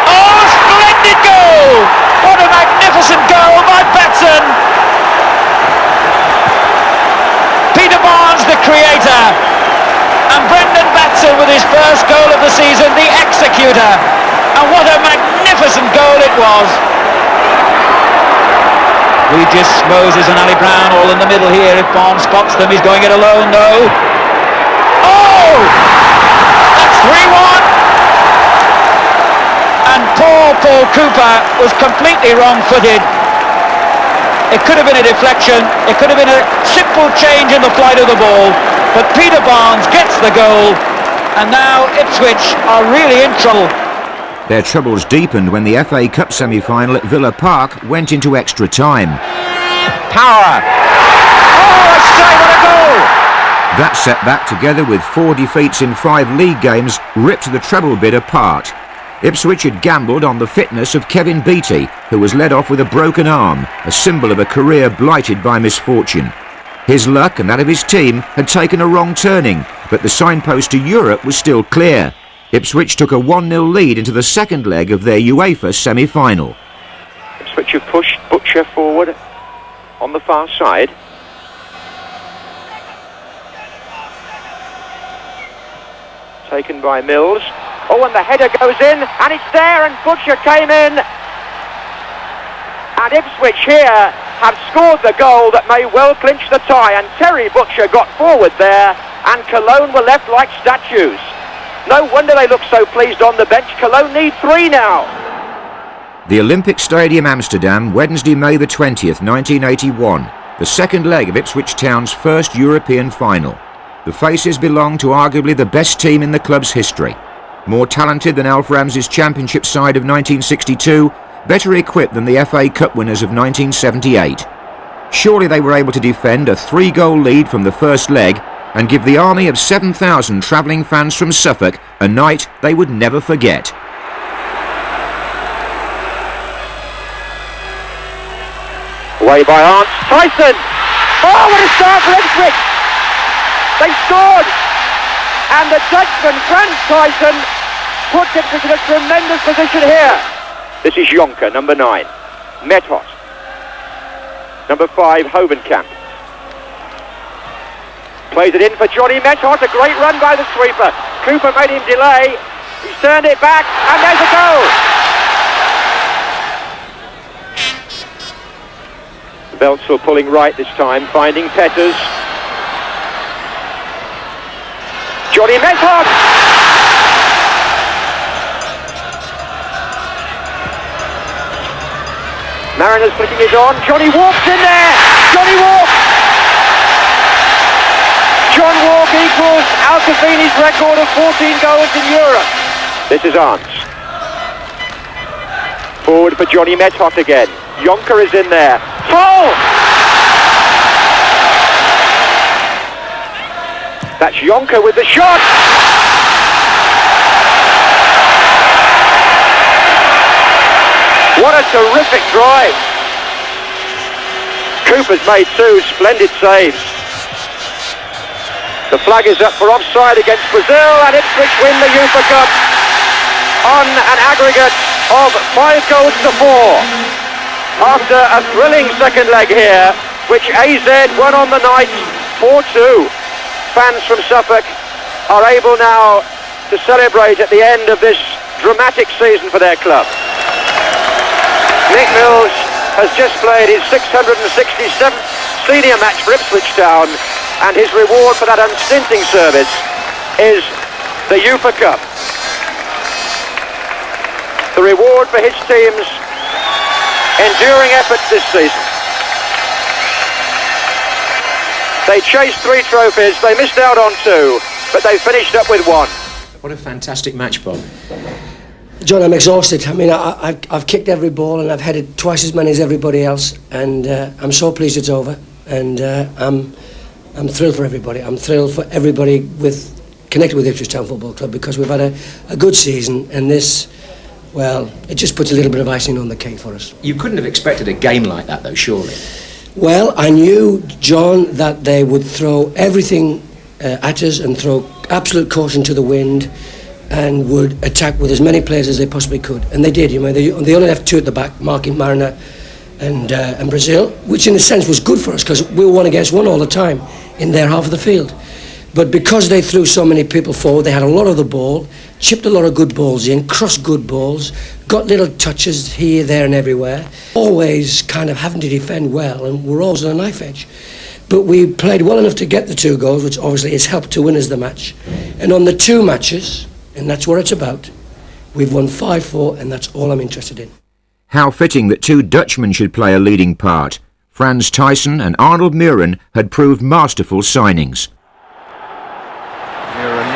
Oh, splendid goal! What a magnificent goal by Batson! Peter Barnes, the creator, and Brendan Batson with his first goal of the season, the executor. And what a magnificent goal it was! Regis, Moses and Ali Brown all in the middle here. If Barnes spots them, he's going it alone though. Oh! That's 3-1! And poor Paul Cooper was completely wrong-footed. It could have been a deflection, it could have been a simple change in the flight of the ball, but Peter Barnes gets the goal, and now Ipswich are really in trouble. Their troubles deepened when the FA Cup semi-final at Villa Park went into extra time. Power! Oh, I say, what a goal! That setback, together with 4 defeats in 5 league games, ripped the treble bid apart. Ipswich had gambled on the fitness of Kevin Beattie, who was led off with a broken arm, a symbol of a career blighted by misfortune. His luck and that of his team had taken a wrong turning, but the signpost to Europe was still clear. Ipswich took a 1-0 lead into the second leg of their UEFA semi-final. Ipswich have pushed Butcher forward on the far side. Taken by Mills. Oh, and the header goes in, and it's there, and Butcher came in. And Ipswich here have scored the goal that may well clinch the tie, and Terry Butcher got forward there, and Cologne were left like statues. No wonder they look so pleased on the bench. Cologne need 3 now. The Olympic Stadium, Amsterdam, Wednesday, May the 20th, 1981. The second leg of Ipswich Town's first European final. The Faces belong to arguably the best team in the club's history. More talented than Alf Ramsey's championship side of 1962, better equipped than the FA Cup winners of 1978. Surely they were able to defend a 3-goal lead from the first leg and give the army of 7,000 travelling fans from Suffolk a night they would never forget. Away by Arndt. Thijssen! Oh, what a start for Ipswich! They scored! And the Dutchman, Frans Thijssen, puts Ipswich in a tremendous position here. This is Jonker, number 9. Methot. Number 5, Hovenkamp. Plays it in for Johnny Methot, a great run by the sweeper. Cooper made him delay, he's turned it back, and there's a goal! Beltsel pulling right this time, finding Petters. Johnny Methot! Mariners flicking it on, Johnny Wark's in there! Johnny Wark! John Wark equals Alcavini's record of 14 goals in Europe. This is Arndt. Forward for Johnny Methot again. Jonker is in there. Full! That's Jonker with the shot! What a terrific drive! Cooper's made 2 splendid saves. The flag is up for offside against Brazil, and Ipswich win the UEFA Cup on an aggregate of 5 goals to 4. After a thrilling second leg here, which AZ won on the night 4-2. Fans from Suffolk are able now to celebrate at the end of this dramatic season for their club. Mick Mills has just played his 667th senior match for Ipswich Town, and his reward for that unstinting service is the UEFA Cup. The reward for his team's enduring efforts this season. They chased 3 trophies, they missed out on 2, but they finished up with 1. What a fantastic match, Bob. John, I'm exhausted. I mean, I've kicked every ball and I've headed twice as many as everybody else, and I'm so pleased it's over, and I'm thrilled for everybody. I'm thrilled for everybody connected with Ipswich Town Football Club, because we've had a good season, and this, well, it just puts a little bit of icing on the cake for us. You couldn't have expected a game like that, though, surely? Well, I knew, John, that they would throw everything at us and throw absolute caution to the wind, and would attack with as many players as they possibly could. And they did. You know, they only left 2 at the back, Marking Mariner and Brazil, which in a sense was good for us, because we were 1 against 1 all the time in their half of the field. But because they threw so many people forward, they had a lot of the ball, chipped a lot of good balls in, crossed good balls, got little touches here, there and everywhere, always kind of having to defend well, and we're always on a knife edge. But we played well enough to get the 2 goals, which obviously has helped to win us the match. And on the 2 matches, and that's what it's about, we've won 5-4, and that's all I'm interested in. How fitting that 2 Dutchmen should play a leading part. Frans Thijssen and Arnold Muhren had proved masterful signings. Muhren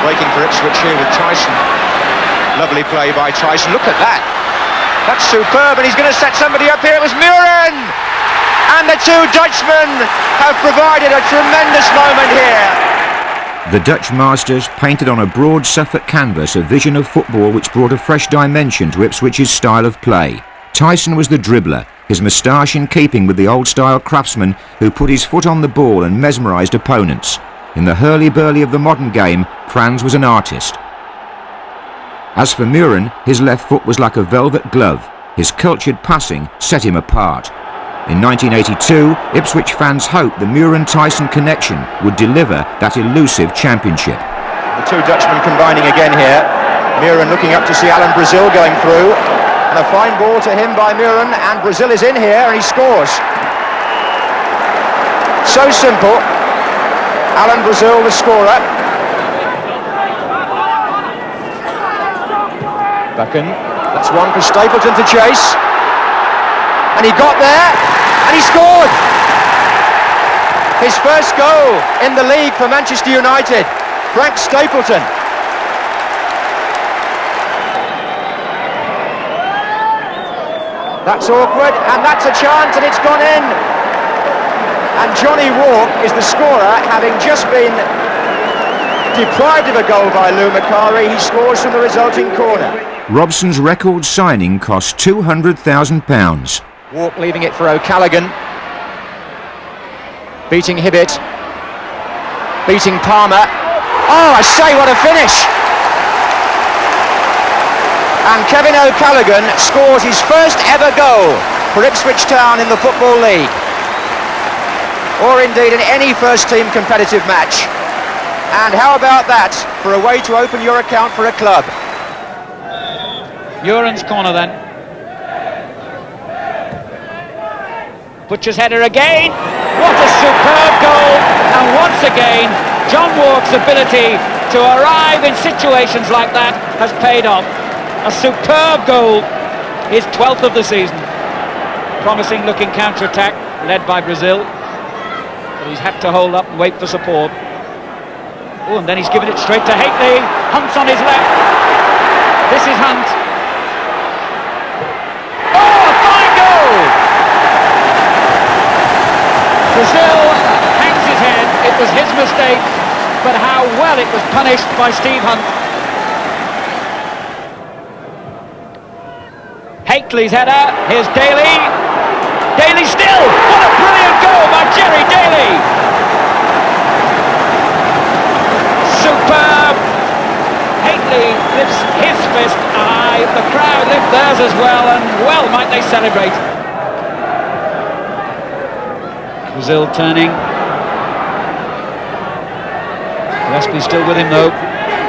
breaking for Ipswich here with Thijssen. Lovely play by Thijssen. Look at that. That's superb, and he's going to set somebody up here. It was Muhren! And the 2 Dutchmen have provided a tremendous moment here. The Dutch masters painted on a broad Suffolk canvas a vision of football which brought a fresh dimension to Ipswich's style of play. Thijssen was the dribbler, his moustache in keeping with the old-style craftsman who put his foot on the ball and mesmerised opponents. In the hurly-burly of the modern game, Frans was an artist. As for Muhren, his left foot was like a velvet glove. His cultured passing set him apart. In 1982, Ipswich fans hoped the Muhren-Thijssen connection would deliver that elusive championship. The 2 Dutchmen combining again here. Muhren looking up to see Alan Brazil going through. And a fine ball to him by Muhren, and Brazil is in here and he scores. So simple. Alan Brazil, the scorer. Buchan, that's one for Stapleton to chase. And he got there, and he scored! His first goal in the league for Manchester United, Frank Stapleton. That's awkward, and that's a chance, and it's gone in. And Johnny Wark is the scorer, having just been deprived of a goal by Lou McGarry. He scores from the resulting corner. Robson's record signing cost £200,000. Wark leaving it for O'Callaghan. Beating Hibbett. Beating Palmer. Oh, I say, what a finish! And Kevin O'Callaghan scores his first ever goal for Ipswich Town in the Football League. Or indeed in any first team competitive match. And how about that for a way to open your account for a club? Muren's corner then. Butcher's header again. What a superb goal. And once again, John Wark's ability to arrive in situations like that has paid off. A superb goal, his 12th of the season. Promising looking counter-attack led by Brazil. But he's had to hold up and wait for support. Oh, and then he's given it straight to Hateley. Hunt's on his left. This is Hunt. was his mistake, but how well it was punished by Steve Hunt. Hakely's header, here's Daly. Daly still! What a brilliant goal by Jerry Daly! Superb! Hakely lifts his fist high, the crowd lift theirs as well, and well might they celebrate. Brazil turning. Gillespie still with him though.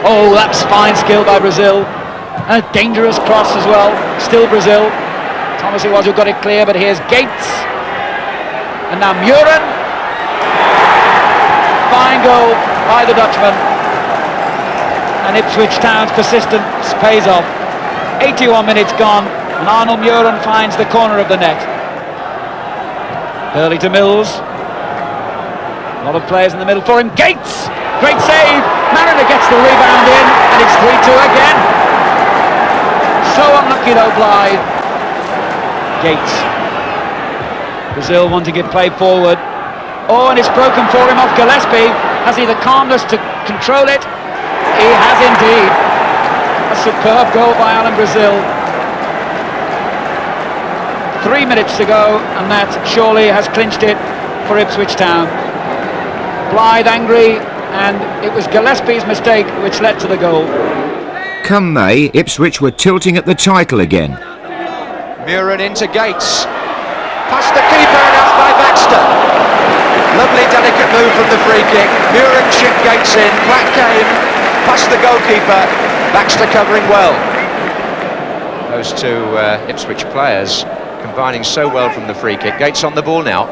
Oh, that's fine skill by Brazil. A dangerous cross as well. Still Brazil. Thomas it was who got it clear, but here's Gates. And now Muhren. Fine goal by the Dutchman. And Ipswich Town's persistence pays off. 81 minutes gone, and Arnold Muhren finds the corner of the net. Early to Mills. A lot of players in the middle for him. Gates! Great save! Mariner gets the rebound in, and it's 3-2 again. So unlucky though, Blythe. Gates. Brazil want to get play forward. Oh, and it's broken for him off Gillespie. Has he the calmness to control it? He has indeed. A superb goal by Alan Brazil. 3 minutes to go, and that surely has clinched it for Ipswich Town. Blythe angry, and it was Gillespie's mistake which led to the goal. Come May, Ipswich were tilting at the title again. Muhren into Gates. Past the keeper and out by Baxter. Lovely delicate move from the free kick. Muhren chipped Gates in. Platt came past the goalkeeper. Baxter covering well. Those two Ipswich players combining so well from the free kick. Gates on the ball now.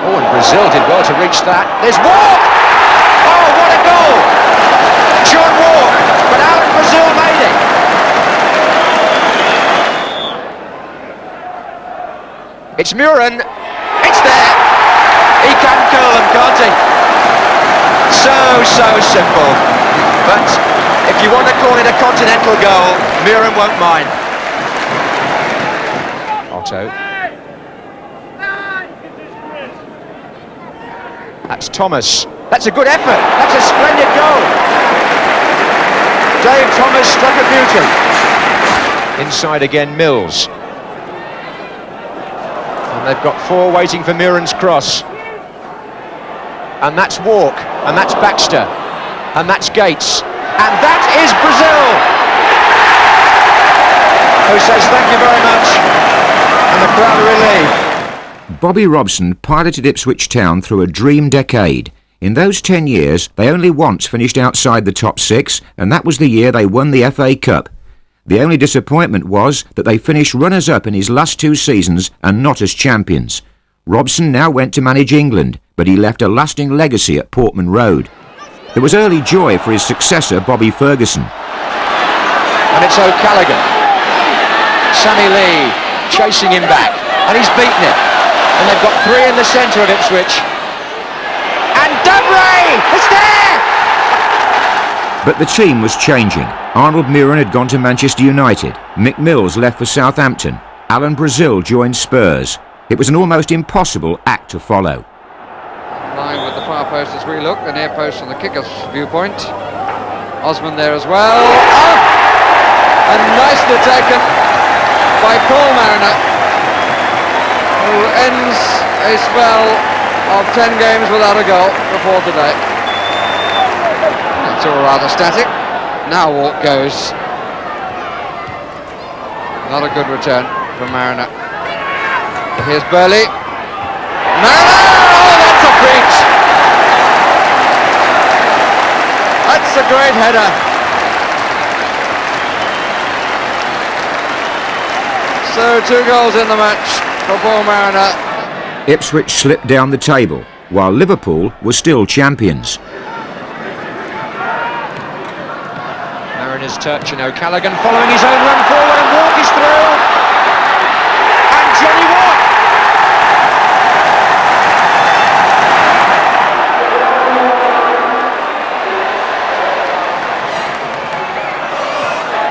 Oh, and Brazil did well to reach that. There's Wark! Oh, what a goal! John Wark, but Alan Brazil made it. It's Muhren. It's there. He can curl them, can't he? So simple. But if you want to call it a continental goal, Muhren won't mind. Otto. That's Thomas. That's a good effort. That's a splendid goal. Dave Thomas struck a beauty. Inside again, Mills. And they've got four waiting for Muren's cross. And that's Wark. And that's Baxter. And that's Gates. And that is Brazil, who says thank you very much. And the crowd are relieved. Bobby Robson piloted Ipswich Town through a dream decade. In those 10 years, they only once finished outside the top six, and that was the year they won the FA Cup. The only disappointment was that they finished runners-up in his last two seasons and not as champions. Robson now went to manage England, but he left a lasting legacy at Portman Road. There was early joy for his successor, Bobby Ferguson. And it's O'Callaghan. Sammy Lee chasing him back, and he's beaten it. And they've got three in the centre of Ipswich. And Dubray is there! But the team was changing. Arnold Muhren had gone to Manchester United. Mick Mills left for Southampton. Alan Brazil joined Spurs. It was an almost impossible act to follow. Line with the far post as we look, the near post from the kicker's viewpoint. Osman there as well. Oh! And nicely taken by Paul Mariner, who ends a spell of 10 games without a goal before today. It's all rather static. Now Wark goes. Not a good return from Mariner. Here's Burley. Mariner! Oh, that's a breach! That's a great header. So 2 goals in the match for Paul Mariner. Ipswich slipped down the table, while Liverpool were still champions. Mariner's touch and O'Callaghan following his own run forward, and Wark is through. And Johnny Wark.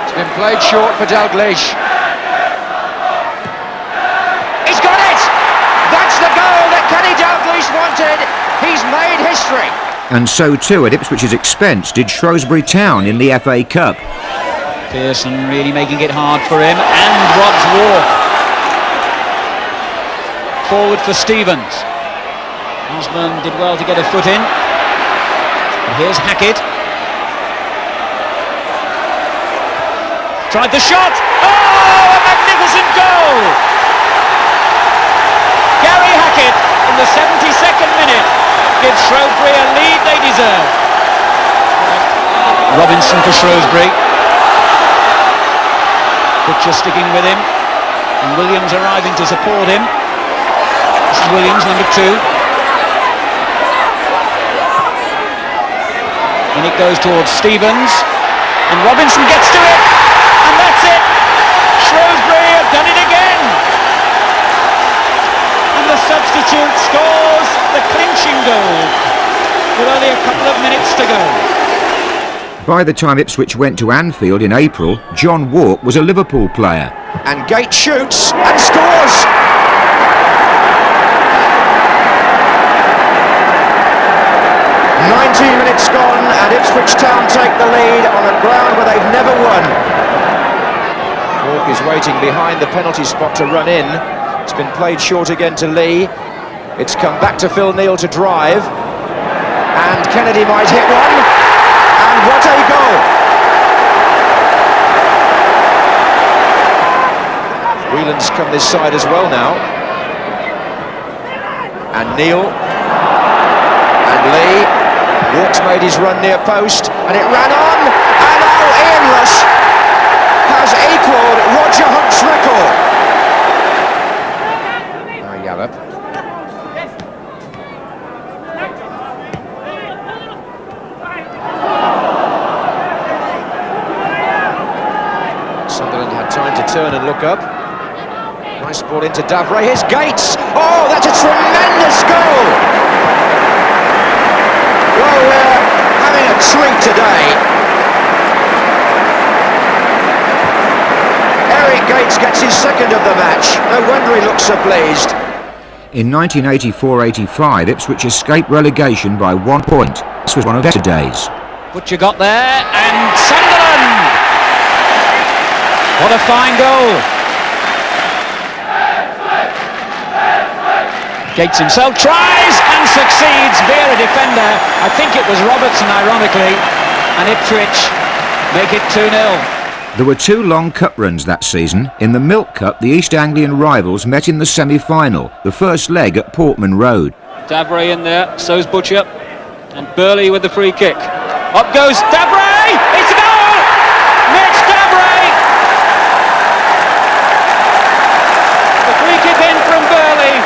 It's been played short for Dalglish. He's got it! That's the goal that Kenny Dalglish wanted. He's made history. And so too, at Ipswich's expense, did Shrewsbury Town in the FA Cup. Pearson really making it hard for him, and robs Wark. Forward for Stevens. Osman did well to get a foot in. And here's Hackett. Tried the shot. Oh, a magnificent goal! Gary Hackett in the 72nd minute gives Shrewsbury a lead they deserve. Robinson for Shrewsbury. Butcher sticking with him, and Williams arriving to support him. This is Williams, number 2. And it goes towards Stevens, and Robinson gets to it, and that's it. Shrewsbury have done it again. And the substitute scores the clinching goal with only a couple of minutes to go. By the time Ipswich went to Anfield in April, John Wark was a Liverpool player. And Gates shoots and scores. 19 minutes gone and Ipswich Town take the lead on a ground where they've never won. Wark is waiting behind the penalty spot to run in. It's been played short again to Lee. It's come back to Phil Neal to drive. And Kennedy might hit one. And what a goal! Whelan's come this side as well now. And Neal. And Lee. Wark's made his run near post. And it ran on. And oh, Ian Rush has equalled Roger Hunt's record. Now Yallop. Sunderland had time to turn and look up. Nice ball into Davray. Here's Gates. Oh, that's a tremendous goal. Well, we're having a treat today. Eric Gates gets his second of the match. No wonder he looks so pleased. In 1984-85, Ipswich escaped relegation by 1 point. This was one of their days. Butcher got there, and Sunderland! What a fine goal. Gates himself tries and succeeds via a defender. I think it was Robertson, ironically, and Ipswich make it 2-0. There were 2 long cup runs that season. In the Milk Cup, the East Anglian rivals met in the semi-final, the first leg at Portman Road. Davray in there, so's Butcher, and Burley with the free kick. Up goes Davray! It's a goal! Mitch Davray! The free kick in from Burley,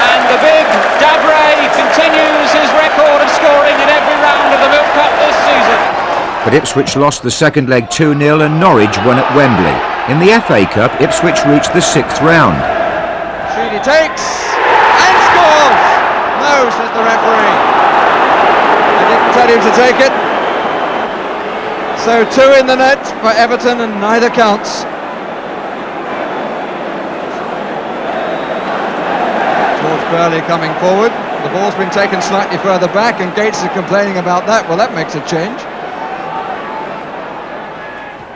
and the big Davray continues his record of scoring in every round of the Milk Cup this season. But Ipswich lost the second leg 2-0 and Norwich won at Wembley. In the FA Cup, Ipswich reached the 6th round. Sheedy takes and scores! No, says the referee. I didn't tell him to take it. So 2 in the net for Everton and neither counts. George Burley coming forward. The ball's been taken slightly further back and Gates is complaining about that. Well, that makes a change.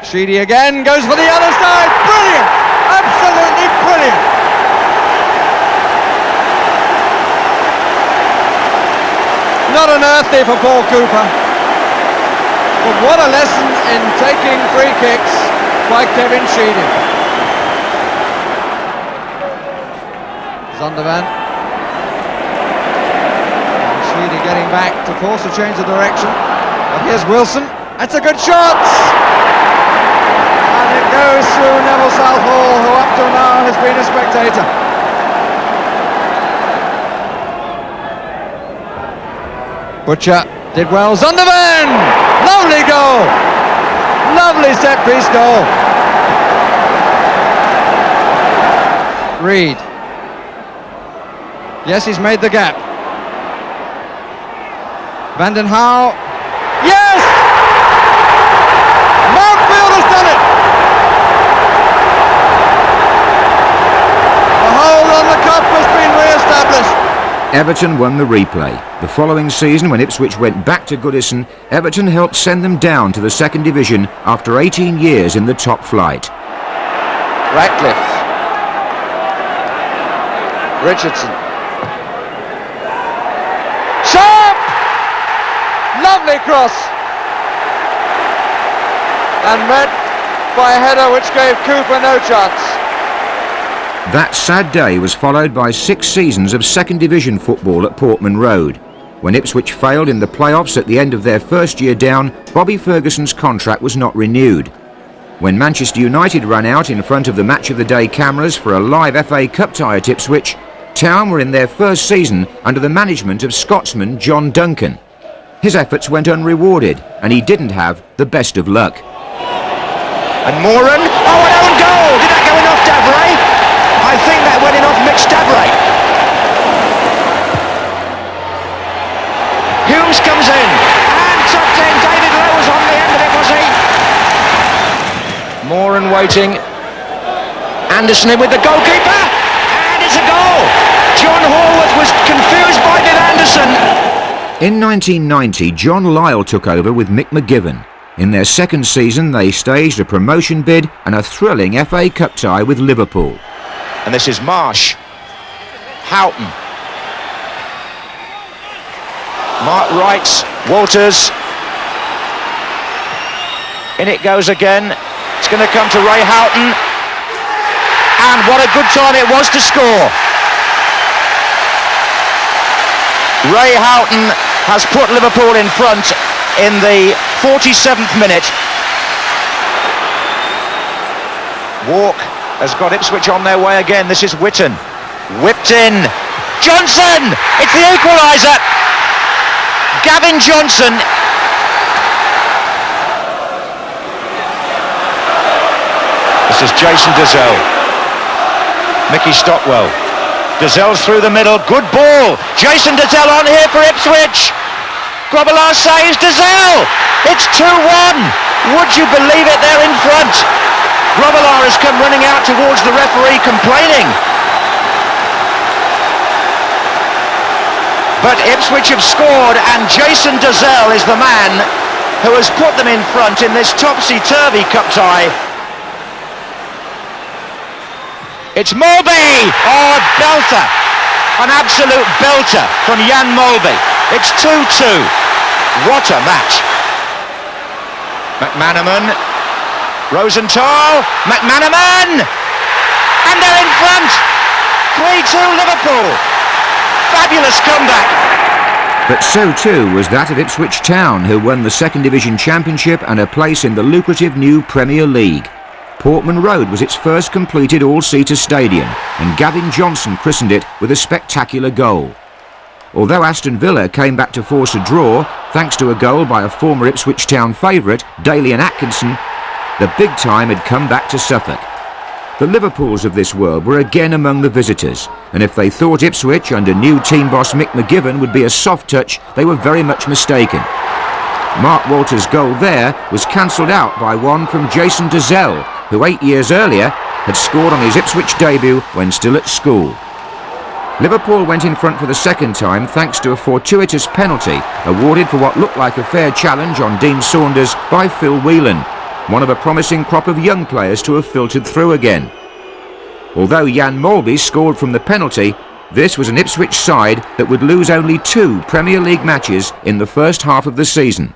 Sheedy again goes for the other side. Brilliant! Absolutely brilliant! Not unearthly for Paul Cooper. But what a lesson in taking free kicks by Kevin Sheedy. Zondervan. Sheedy getting back to force a change of direction. But here's Wilson. That's a good shot! And it goes through Neville Southall, who up till now has been a spectator. Butcher did well. Zondervan! Lovely goal! Lovely set-piece goal. Reed. Yes, he's made the gap. Vanden Hauwe. Yes! Mountfield has done it! The hold on the cup has been re-established. Everton won the replay. The following season, when Ipswich went back to Goodison, Everton helped send them down to the second division after 18 years in the top flight. Ratcliffe. Richardson. Sharp! Lovely cross. And met by a header which gave Cooper no chance. That sad day was followed by 6 seasons of second division football at Portman Road. When Ipswich failed in the playoffs at the end of their first year down, Bobby Ferguson's contract was not renewed. When Manchester United ran out in front of the Match of the Day cameras for a live FA Cup tie at Ipswich, Town were in their first season under the management of Scotsman John Duncan. His efforts went unrewarded and he didn't have the best of luck. And Muhren, oh, an own goal! Did that go in off Davray? I think that went in off Mick Davray. Humes comes in, and tucked in. David Lowe was on the end of it, was he? Muhren waiting. Anderson in with the goalkeeper, and it's a goal! John Horwath was confused by Bill Anderson. In 1990, John Lyle took over with Mick McGiven. In their second season, they staged a promotion bid and a thrilling FA Cup tie with Liverpool. And this is Marsh. Houghton. Mark writes. Walters. In it goes again. It's going to come to Ray Houghton. And what a good time it was to score. Ray Houghton has put Liverpool in front in the 47th minute. Wark has got Ipswich on their way again. This is Whitton. Whipped in. Johnson! It's the equaliser! Gavin Johnson. This is Jason Dazelle. Mickey Stockwell. Dazelle's through the middle. Good ball. Jason Dazelle on here for Ipswich. Grobbelaar saves Dazelle. It's 2-1. Would you believe it? They're in front. Grobbelaar has come running out towards the referee complaining. But Ipswich have scored and Jason Dazelle is the man who has put them in front in this topsy-turvy cup tie. It's Mulby! Oh, belter! An absolute belter from Jan Mulby. It's 2-2. What a match. McManaman. Rosenthal, McManaman, and they're in front. 3-2 Liverpool. Fabulous comeback. But so too was that of Ipswich Town, who won the second division championship and a place in the lucrative new Premier League. Portman Road was its first completed all-seater stadium, and Gavin Johnson christened it with a spectacular goal. Although Aston Villa came back to force a draw, thanks to a goal by a former Ipswich Town favourite, Daly and Atkinson, the big time had come back to Suffolk. The Liverpools of this world were again among the visitors, and if they thought Ipswich under new team boss Mick McGiven would be a soft touch, they were very much mistaken. Mark Walters' goal there was cancelled out by one from Jason Dazelle, who 8 years earlier had scored on his Ipswich debut when still at school. Liverpool went in front for the second time thanks to a fortuitous penalty awarded for what looked like a fair challenge on Dean Saunders by Phil Whelan, one of a promising crop of young players to have filtered through again. Although Jan Mulby scored from the penalty, this was an Ipswich side that would lose only 2 Premier League matches in the first half of the season.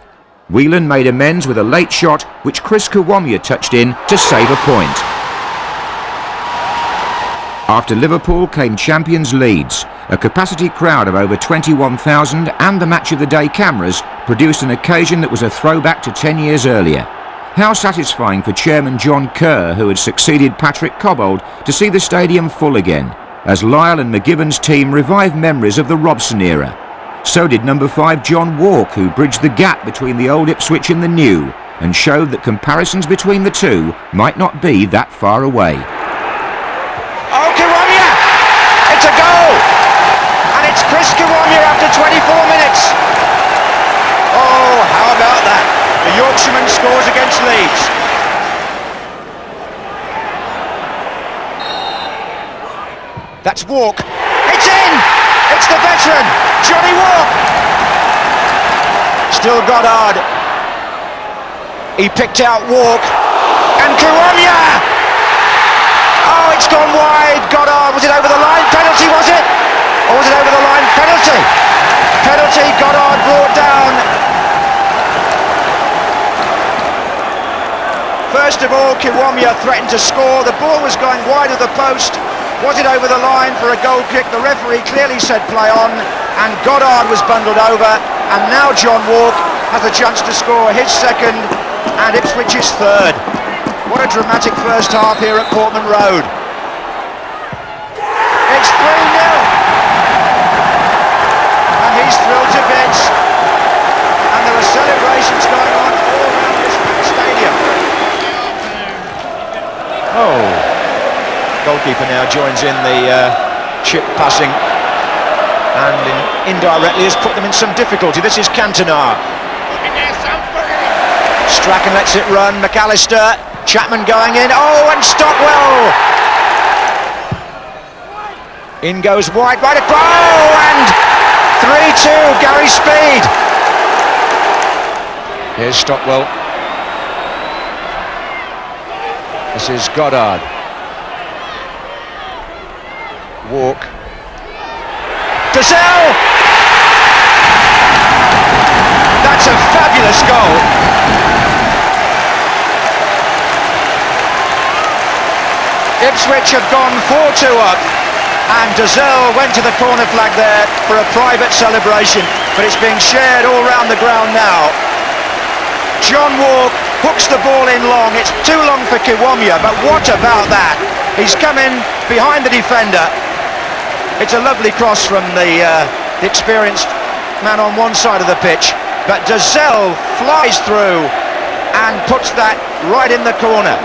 Whelan made amends with a late shot which Chris Kawamia touched in to save a point. After Liverpool came champions Leeds. A capacity crowd of over 21,000 and the Match of the Day cameras produced an occasion that was a throwback to 10 years earlier. How satisfying for Chairman John Kerr, who had succeeded Patrick Cobbold, to see the stadium full again, as Lyle and McGiven's team revived memories of the Robson era. So did number 5 John Wark, who bridged the gap between the old Ipswich and the new, and showed that comparisons between the two might not be that far away. Oh, Kawamia! It's a goal! And it's Chris Kawamia after 24 minutes. Oh, how about that? The Yorkshireman scores against Leeds. That's Wark. It's in! It's the veteran, Johnny Wark. Still Goddard. He picked out Wark. And Kiwomya! Oh, it's gone wide. Goddard, was it over the line? Penalty, was it? Or was it over the line? Penalty. Penalty, Goddard brought down. First of all, Kiwomya threatened to score. The ball was going wide of the post. Was it over the line for a goal kick? The referee clearly said play on, and Goddard was bundled over, and now John Wark has a chance to score his second and Ipswich's third. What a dramatic first half here at Portman Road. It's 3-0. And he's thrilled to bits. And there are celebrations going on all around this stadium. Oh. Goalkeeper now joins in the chip passing and indirectly has put them in some difficulty. This is Cantona. Strachan lets it run. McAllister. Chapman going in. Oh, and Stockwell. In goes wide, right across. Oh, and 3-2. Gary Speed. Here's Stockwell. This is Goddard. Wark. Gazelle! That's a fabulous goal. Ipswich have gone 4-2 up, and Gazelle went to the corner flag there for a private celebration, but it's being shared all round the ground now. John Wark hooks the ball in long. It's too long for Kiwomya, but what about that? He's come in behind the defender. It's a lovely cross from the experienced man on one side of the pitch, but Gazelle flies through and puts that right in the corner.